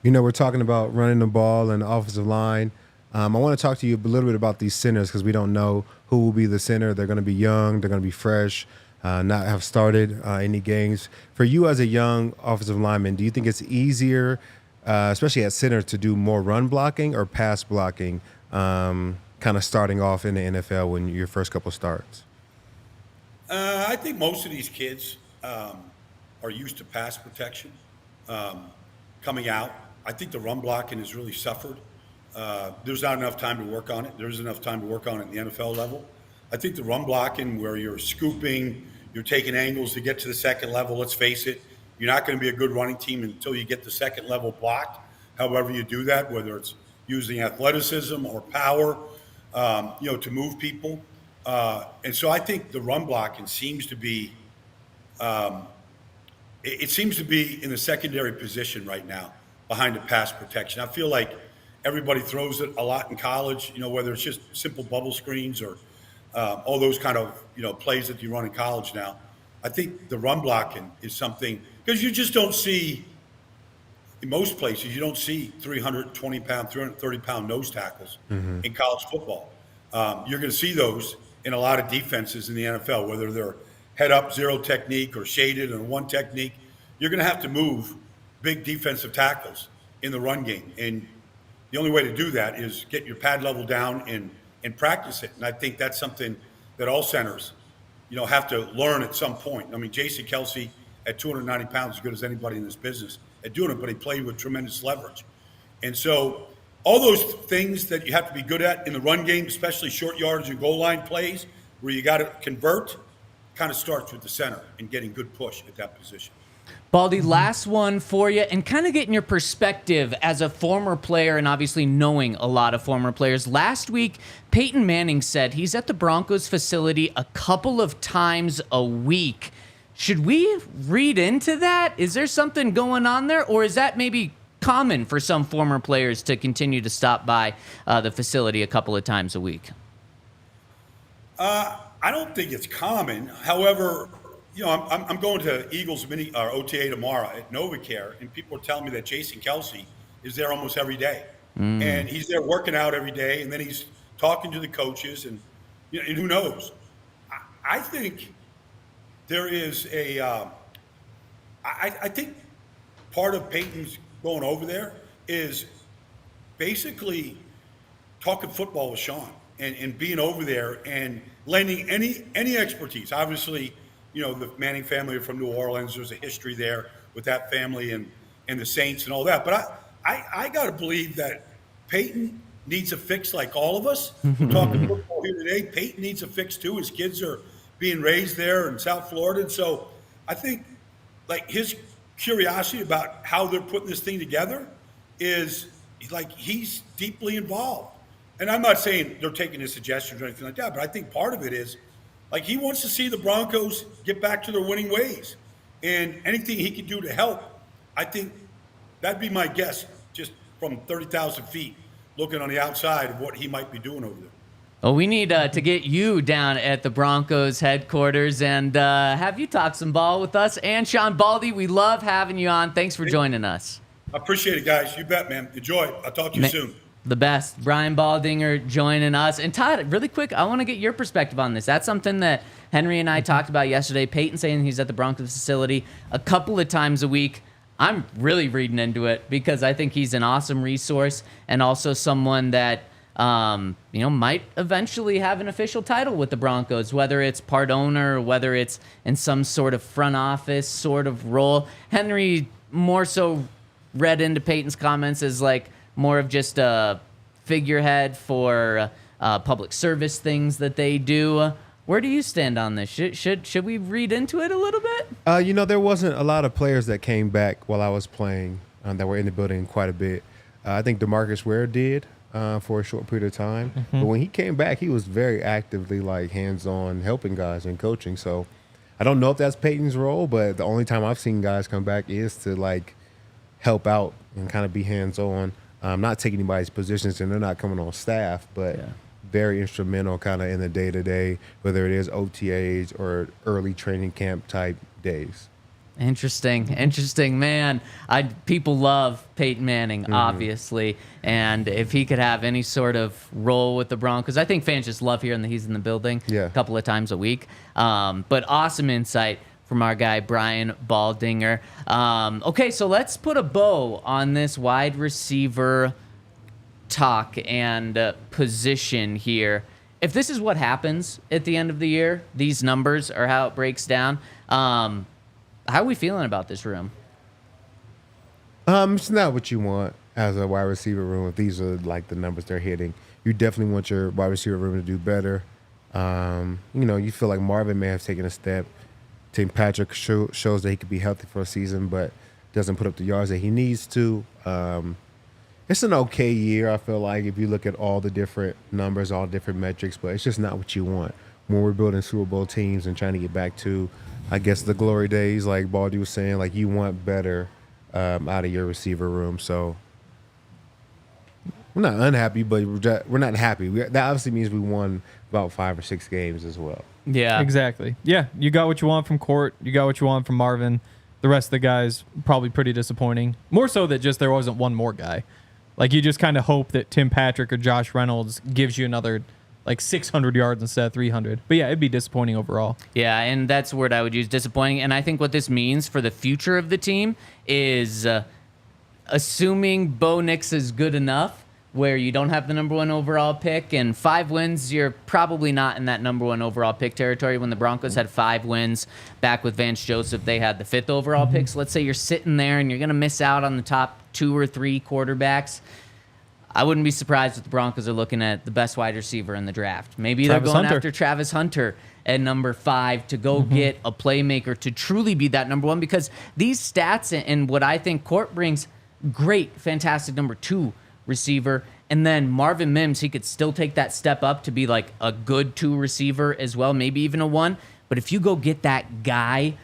We're talking about running the ball and the offensive line. I want to talk to you a little bit about these centers because we don't know who will be the center. They're going to be young. They're going to be fresh, not have started any games. For you as a young offensive lineman, do you think it's easier, especially at center, to do more run blocking or pass blocking, kind of starting off in the NFL when your first couple starts? I think most of these kids are used to pass protection coming out. I think the run blocking has really suffered. There's not enough time to work on it. There's enough time to work on it at the NFL level. I think the run blocking, where you're scooping, you're taking angles to get to the second level, let's face it, you're not going to be a good running team until you get the second level blocked. However you do that, whether it's using athleticism or power, to move people. And so I think the run blocking seems to be it seems to be in the secondary position right now behind the pass protection. I feel like everybody throws it a lot in college, whether it's just simple bubble screens or all those kind of, plays that you run in college now. I think the run blocking is something, because you just don't see, in most places, you don't see 320-pound, 330-pound nose tackles in college football. You're going to see those in a lot of defenses in the NFL, whether they're head-up zero technique or shaded or one technique. You're going to have to move big defensive tackles in the run game. And the only way to do that is get your pad level down and practice it. And I think that's something that all centers, have to learn at some point. I mean, Jason Kelsey at 290 pounds is as good as anybody in this business at doing it, but he played with tremendous leverage. And so all those things that you have to be good at in the run game, especially short yardage and goal line plays where you got to convert, kind of starts with the center and getting good push at that position. Baldy, last one for you, and kind of getting your perspective as a former player and obviously knowing a lot of former players. Last week, Peyton Manning said he's at the Broncos facility a couple of times a week. Should we read into that? Is there something going on there, or is that maybe common for some former players to continue to stop by the facility a couple of times a week? I don't think it's common. However, I'm going to Eagles OTA tomorrow at NovaCare, and people are telling me that Jason Kelsey is there almost every day. And he's there working out every day, and then he's talking to the coaches, and who knows? I think there is I think part of Peyton's going over there is basically talking football with Sean and being over there and lending any expertise. Obviously, the Manning family are from New Orleans. There's a history there with that family and the Saints and all that. But I got to believe that Peyton needs a fix like all of us. We're talking football here today. Peyton needs a fix too. His kids are being raised there in South Florida. And so I think like his curiosity about how they're putting this thing together is he's deeply involved. And I'm not saying they're taking his suggestions or anything like that, but I think part of it is he wants to see the Broncos get back to their winning ways. And anything he can do to help, I think that'd be my guess, just from 30,000 feet, looking on the outside of what he might be doing over there. Well, we need to get you down at the Broncos headquarters and have you talk some ball with us. And Sean Baldy, we love having you on. Thanks for joining us. I appreciate it, guys. You bet, man. Enjoy. I'll talk to you soon. The best. Brian Baldinger joining us. And Todd, really quick, I want to get your perspective on this. That's something that Henry and I talked about yesterday. Peyton saying he's at the Broncos facility a couple of times a week. I'm really reading into it because I think he's an awesome resource and also someone that might eventually have an official title with the Broncos, whether it's part owner or whether it's in some sort of front office sort of role. Henry more so read into Peyton's comments as more of just a figurehead for public service things that they do. Where do you stand on this? Should we read into it a little bit? There wasn't a lot of players that came back while I was playing that were in the building quite a bit. I think DeMarcus Ware did for a short period of time. Mm-hmm. But when he came back, he was very actively hands-on helping guys and coaching. So I don't know if that's Peyton's role, but the only time I've seen guys come back is to help out and kind of be hands-on. Not taking anybody's positions, and they're not coming on staff, but very instrumental kind of in the day-to-day, whether it is OTAs or early training camp type days. Interesting, man. People love Peyton Manning, obviously, and if he could have any sort of role with the Broncos, I think fans just love hearing that he's in the building a couple of times a week. But awesome insight from our guy, Brian Baldinger. Okay, so let's put a bow on this wide receiver talk and position here. If this is what happens at the end of the year, these numbers are how it breaks down, how are we feeling about this room? It's not what you want as a wide receiver room. If these are the numbers they're hitting, you definitely want your wide receiver room to do better. You feel like Marvin may have taken a step. Tim Patrick shows that he could be healthy for a season, but doesn't put up the yards that he needs to. It's an okay year, I feel like, if you look at all the different numbers, all different metrics, but it's just not what you want when we're building Super Bowl teams and trying to get back to, I guess, the glory days, like Baldy was saying. You want better out of your receiver room. So we're not unhappy, but we're not happy. That obviously means we won about 5 or 6 games as well. Yeah, exactly. Yeah, you got what you want from Court. You got what you want from Marvin. The rest of the guys probably pretty disappointing. More so that just there wasn't one more guy. You just kind of hope that Tim Patrick or Josh Reynolds gives you another 600 yards instead of 300. But yeah, it'd be disappointing overall. Yeah, and that's the word I would use, disappointing. And I think what this means for the future of the team is assuming Bo Nix is good enough, where you don't have the number 1 overall pick, and 5 wins, you're probably not in that number 1 overall pick territory. When the Broncos had 5 wins back with Vance Joseph, they had the 5th overall pick. So let's say you're sitting there and you're going to miss out on the top 2 or 3 quarterbacks. I wouldn't be surprised if the Broncos are looking at the best wide receiver in the draft. Maybe they're going after Travis Hunter at number 5 to go get a playmaker to truly be that number 1, because these stats and what I think Court brings, great, fantastic number 2 receiver, and then Marvin Mims, he could still take that step up to be a good 2 receiver as well, maybe even a 1. But if you go get that guy,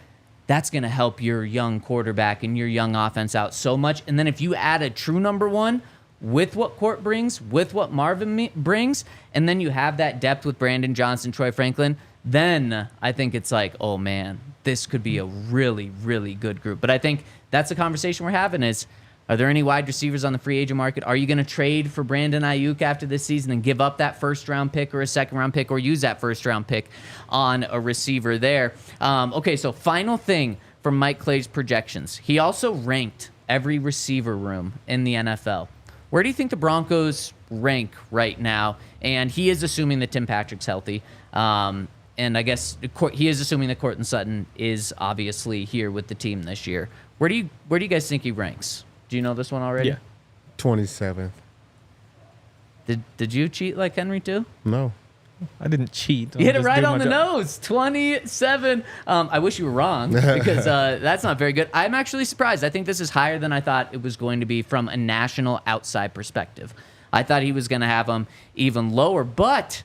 that's going to help your young quarterback and your young offense out so much. And then if you add a true number 1 with what Court brings, with what Marvin brings, and then you have that depth with Brandon Johnson, Troy Franklin, then I think it's oh man, this could be a really, really good group. But I think that's the conversation we're having is, are there any wide receivers on the free agent market? Are you going to trade for Brandon Ayuk after this season and give up that first-round pick or a second-round pick, or use that first-round pick on a receiver there? Okay, so final thing from Mike Clay's projections. He also ranked every receiver room in the NFL. Where do you think the Broncos rank right now? And he is assuming that Tim Patrick's healthy. And I guess he is assuming that Courtland Sutton is obviously here with the team this year. Where do you guys think he ranks? Do you know this one already? Yeah. 27th. Did you cheat like Henry too? No. I didn't cheat. You hit it right on the nose. 27. I wish you were wrong because that's not very good. I'm actually surprised. I think this is higher than I thought it was going to be from a national outside perspective. I thought he was going to have him even lower, but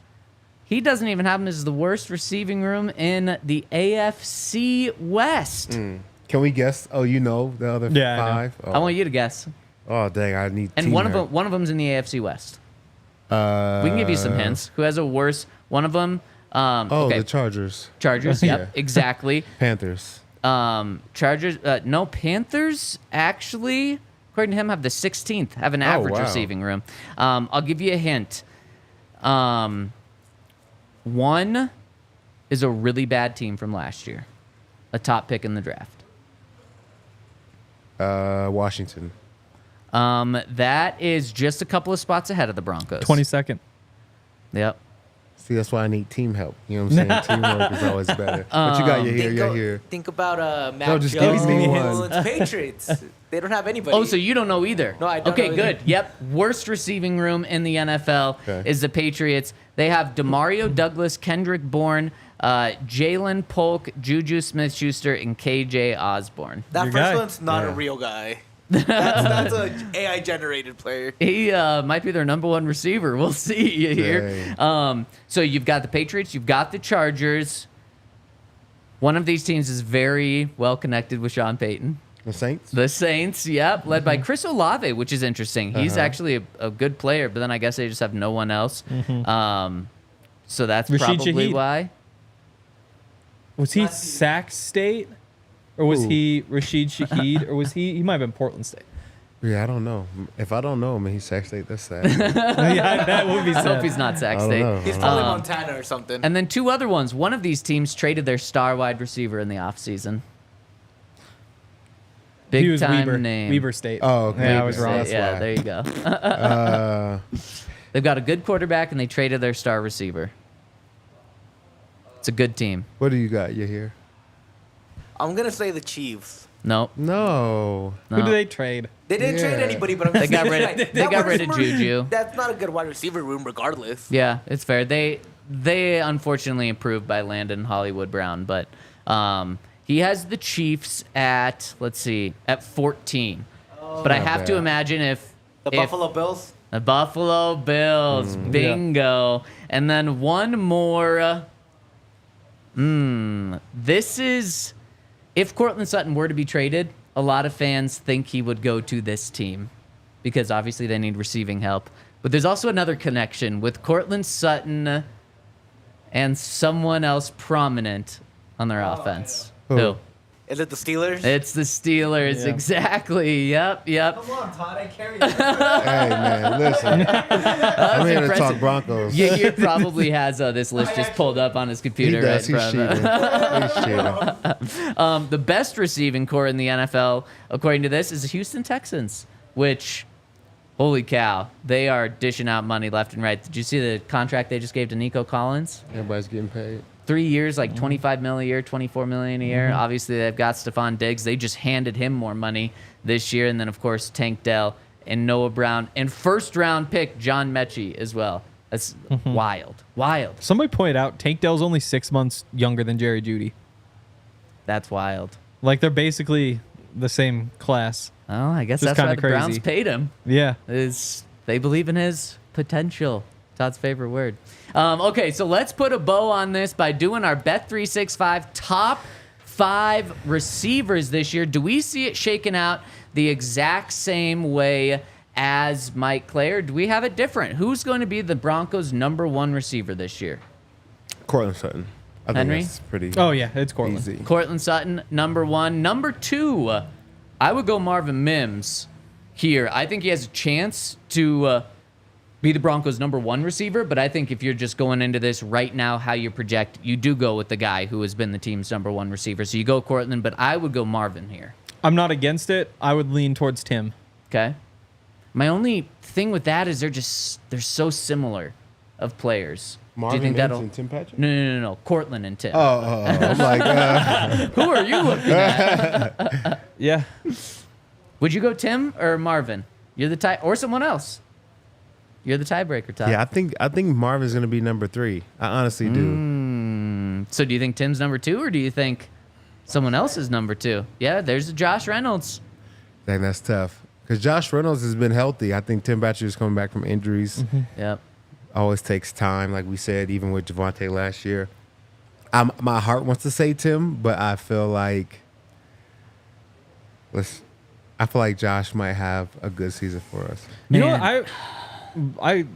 he doesn't even have him as the worst receiving room in the AFC West. Can we guess? Oh, you know the other five? Oh. I want you to guess. Oh, dang, I need And one of them's in the AFC West. We can give you some hints. Who has a worse? One of them. Okay. The Chargers. Chargers. Yep, Yeah. exactly. Panthers. Chargers. No, Panthers actually, according to him, have the 16th. Have an average receiving room. I'll give you a hint. One is a really bad team from last year, a top pick in the draft. Washington. That is just a couple of spots ahead of the Broncos. 22nd. Yep. See, that's why I need team help. You know what I'm saying? Teamwork is always better. But you got your here. Think about Mac No, just give Jones me and the one. New Orleans Patriots. They don't have anybody. Oh, so you don't know either? No, I don't Okay, know good. either. Yep. Worst receiving room in the NFL is the Patriots. They have Demario Douglas, Kendrick Bourne, Jalen Polk, Juju Smith-Schuster, and KJ Osborne. That Your first guy. one's not a real guy. That's an AI generated player. He might be their number one receiver. We'll see here. So you've got the Patriots. You've got the Chargers. One of these teams is very well connected with Sean Payton. The Saints? The Saints, yep, led by Chris Olave, which is interesting. He's actually a good player, but then I guess they just have no one else. So that's Rashid probably Shaheed. why. Was he Sac State? Or was he Rashid Shaheed? Or was he might have been Portland State. Yeah, I don't know. If I don't know him and he's Sac State, that's sad. Yeah, that would be I hope sad. he's not Sac I don't State. know. He's probably Montana or something. And then two other ones. One of these teams traded their star wide receiver in the offseason. Big He was time Weber, name. Weber State. Oh, okay. Yeah, I was wrong. That's Yeah, why. there you go. They've got a good quarterback, and they traded their star receiver. It's a good team. What do you got? You here? I'm going to say the Chiefs. Nope. No. Who do they trade? They didn't trade anybody, but I'm just got saying, rid- they got rid of Juju. That's not a good wide receiver room regardless. Yeah, it's fair. They unfortunately improved by Landon Hollywood Brown, but he has the Chiefs at, let's see, at 14. But I have to bad. imagine if The Buffalo Bills? the Buffalo Bills, bingo. And then one more. This is, if Courtland Sutton were to be traded, a lot of fans think he would go to this team because obviously they need receiving help. But there's also another connection with Courtland Sutton and someone else prominent on their offense. Who? Is it the Steelers? It's the Steelers, Yeah. exactly. Yep. Come on, Todd, I carry you. Hey, man, listen. I'm here to impressive. talk Broncos. He probably has this list just pulled up on his He computer right does. in He's front of him. cheating. He's cheating. The best receiving core in the NFL, according to this, is the Houston Texans, which, holy cow, they are dishing out money left and right. Did you see the contract they just gave to Nico Collins? Everybody's getting paid. 3 years, like $25 million a year, $24 million a year. Obviously, they've got Stephon Diggs. They just handed him more money this year. And then, of course, Tank Dell and Noah Brown. And first-round pick John Mechie as well. That's wild. Wild. Somebody pointed out Tank Dell's only 6 months younger than Jerry Jeudy. That's wild. Like, they're basically the same class. Well, I guess Just that's why kinda the Browns crazy. paid him. Yeah. They believe in his potential. Todd's favorite word. Okay, so let's put a bow on this by doing our Bet365 top 5 receivers this year. Do we see it shaken out the exact same way as Mike Clay, or do we have it different? Who's going to be the Broncos' number 1 receiver this year? Courtland Sutton. I think Henry? that's pretty Oh, yeah. It's Courtland. easy. Courtland Sutton, number 1. Number 2, I would go Marvin Mims here. I think he has a chance to be the Broncos' number 1 receiver, but I think if you're just going into this right now, how you project, you do go with the guy who has been the team's number 1 receiver. So you go Courtland, but I would go Marvin here. I'm not against it. I would lean towards Tim. Okay? My only thing with that is they're so similar of players. Marvin do you think Mims that'll... and Tim Patrick? No. Courtland and Tim. I'm like, Who are you looking at? Yeah. Would you go Tim or Marvin? You're the type, or someone else. You're the tiebreaker, Todd. Yeah, I think Marvin's gonna be number 3. I honestly do. So do you think Tim's number 2, or do you think someone else is number 2? Yeah, there's Josh Reynolds. Dang, that's tough. Because Josh Reynolds has been healthy. I think Tim Patrick is coming back from injuries. Yep. Always takes time, like we said, even with Javonte last year. My heart wants to say Tim, but I feel like Josh might have a good season for us. You know what?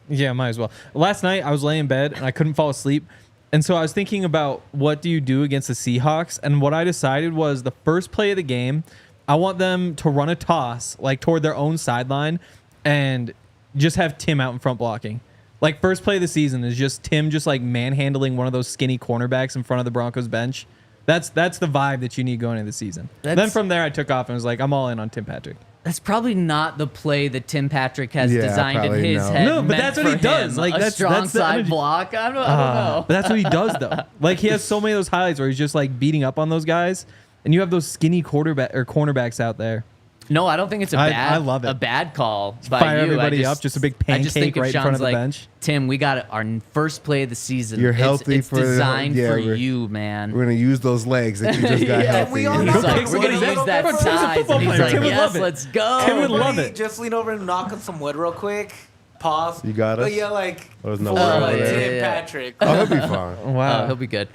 Yeah, might as well. Last night I was laying in bed and I couldn't fall asleep. And so I was thinking about what do you do against the Seahawks? And what I decided was the first play of the game, I want them to run a toss like toward their own sideline and just have Tim out in front blocking. Like first play of the season is just Tim just like manhandling one of those skinny cornerbacks in front of the Broncos bench. That's the vibe that you need going into the season. Then from there I took off and was like, I'm all in on Tim Patrick. That's probably not the play that Tim Patrick has designed in his head. No, but that's what he does. Like that's strong side block. I don't know. But that's what he does though. Like he has so many of those highlights where he's just like beating up on those guys, and you have those skinny cornerbacks out there. No, I don't think it's I love it. a bad call by Fire you. everybody up, just a big pancake right in front of the bench. Tim, we got our first play of the season. You're healthy it's for designed for we're- you, man. We're gonna use those legs that you just got healthy. we all He's know like, we're gonna use that Tim's a size. football And he's player. like, Tim would yes, love it. let's go. Tim would love it. Just lean over and knock on some wood real quick. Pause. You got us? But yeah, like There's no for wood over yeah, there. Tim yeah. Patrick. Oh, he'll be fine. Wow. He'll be good.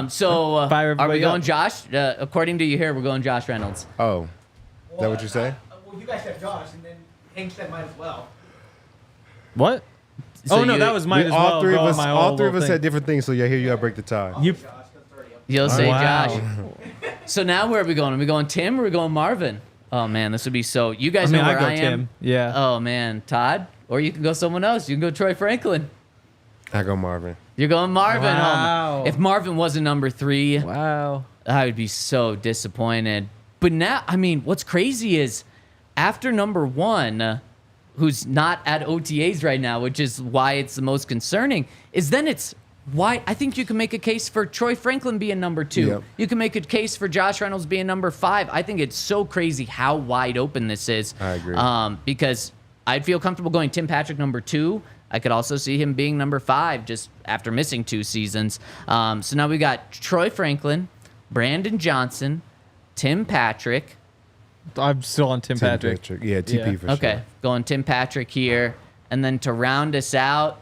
So Fire are we everybody going up. Josh? According to you here, we're going Josh Reynolds. Oh, is that what you say? Well, you guys have Josh, and then Hank said might as well. What? So oh no, you- that was might as well. All three go of on us, my all old three of little us thing. had different things. So yeah, here you gotta break the tie. You, Josh, that's already up. You'll say wow. Josh. So now where are we going? Are we going Tim or are we going Marvin? Oh man, this would be so. You guys know I where go I am. Tim. Yeah. Oh man, Todd, or you can go someone else. You can go Troy Franklin. I go Marvin. You're going Marvin. Wow. If Marvin wasn't number 3, Wow. I would be so disappointed. But now, I mean, what's crazy is after number 1, who's not at OTAs right now, which is why it's the most concerning, is then it's why I think you can make a case for Troy Franklin being number 2. Yep. You can make a case for Josh Reynolds being number 5. I think it's so crazy how wide open this is. I agree. Because I'd feel comfortable going Tim Patrick number 2. I could also see him being number 5 just after missing 2 seasons. So now we got Troy Franklin, Brandon Johnson, Tim Patrick. I'm still on Tim Patrick. Yeah, TP Yeah. for Okay, sure. going Tim Patrick here. And then to round us out,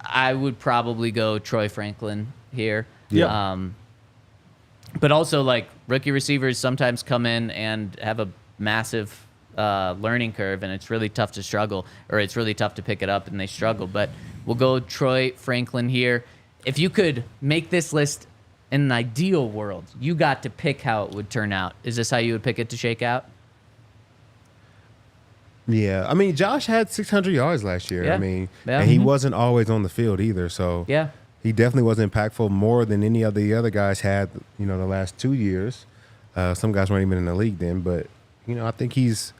I would probably go Troy Franklin here. Yeah. But also, like, rookie receivers sometimes come in and have a massive learning curve, and it's really tough to struggle, or it's really tough to pick it up, and they struggle. But we'll go Troy Franklin here. If you could make this list in an ideal world, you got to pick how it would turn out. Is this how you would pick it to shake out? Yeah, I mean, Josh had 600 yards last year. Yeah. I mean, Yeah. and he wasn't always on the field either. So Yeah. he definitely was impactful more than any of the other guys had. You know, the last 2 years. Some guys weren't even in the league then, but you know, I think he's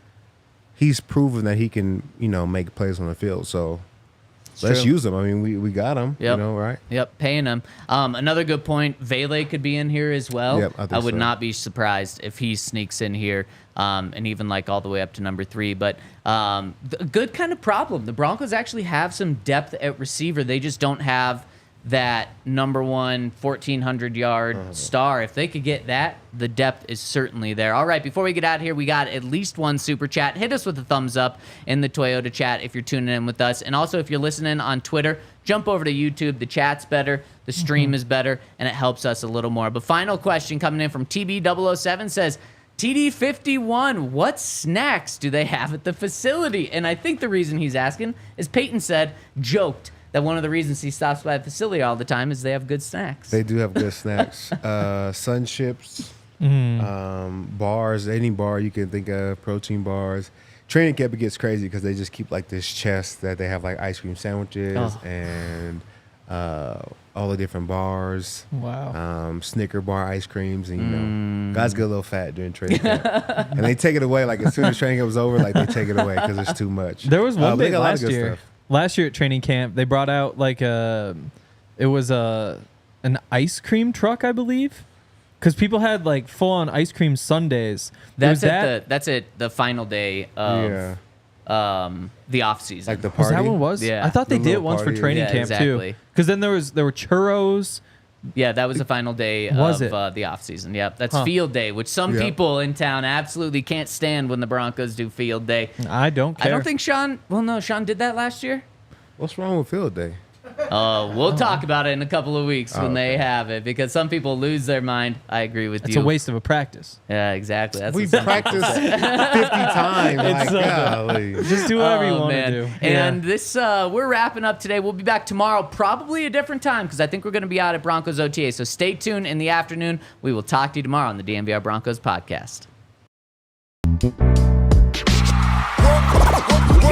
proven that he can make plays on the field. So let's true. use him. I mean, we got him. Yep. You know, right? Yep, paying him. Another good point, Vele could be in here as well. Yep, I think would so. not be surprised if he sneaks in here, and even like all the way up to number 3. But a good kind of problem. The Broncos actually have some depth at receiver. They just don't have that number 1 1,400-yard star. If they could get that, the depth is certainly there. All right, before we get out of here, we got at least one super chat. Hit us with a thumbs up in the Toyota chat if you're tuning in with us. And also, if you're listening on Twitter, jump over to YouTube. The chat's better, the stream is better, and it helps us a little more. But final question coming in from TB007 says, TD51, what snacks do they have at the facility? And I think the reason he's asking is Peyton joked that one of the reasons he stops by the facility all the time is they have good snacks. They do have good snacks. Sun chips, bars, any bar you can think of, protein bars. Training camp, it gets crazy because they just keep like this chest that they have like ice cream sandwiches and all the different bars. Wow. Snicker bar ice creams, and guys get a little fat during training camp, and they take it away like as soon as training camp was over, like they take it away because it's too much. There was one they big got a lot of last good year. stuff. Last year at training camp, they brought out like an ice cream truck, I believe, because people had like full on ice cream sundaes. That's at the final day of the off season. Like the Was party. that what it was? Yeah. I thought they The did it little once for party. training Yeah, camp exactly. too. Because then there were churros. Yeah, that was the final day Was of it? the offseason. Yep, that's Huh. field day, which some Yeah. people in town absolutely can't stand when the Broncos do field day. I don't care. I don't think Sean. Well, no, Sean did that last year. What's wrong with field day? We'll talk about it in a couple of weeks when they have it, because some people lose their mind. I agree with it's you. a waste of a practice. Yeah, exactly. That's We what some- practiced 50 times. Like, golly. Just do whatever you Oh, want man. to do. And this, we're wrapping up today. We'll be back tomorrow, probably a different time, because I think we're going to be out at Broncos OTA. So stay tuned in the afternoon. We will talk to you tomorrow on the DNVR Broncos podcast. We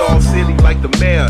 all silly like the mayor.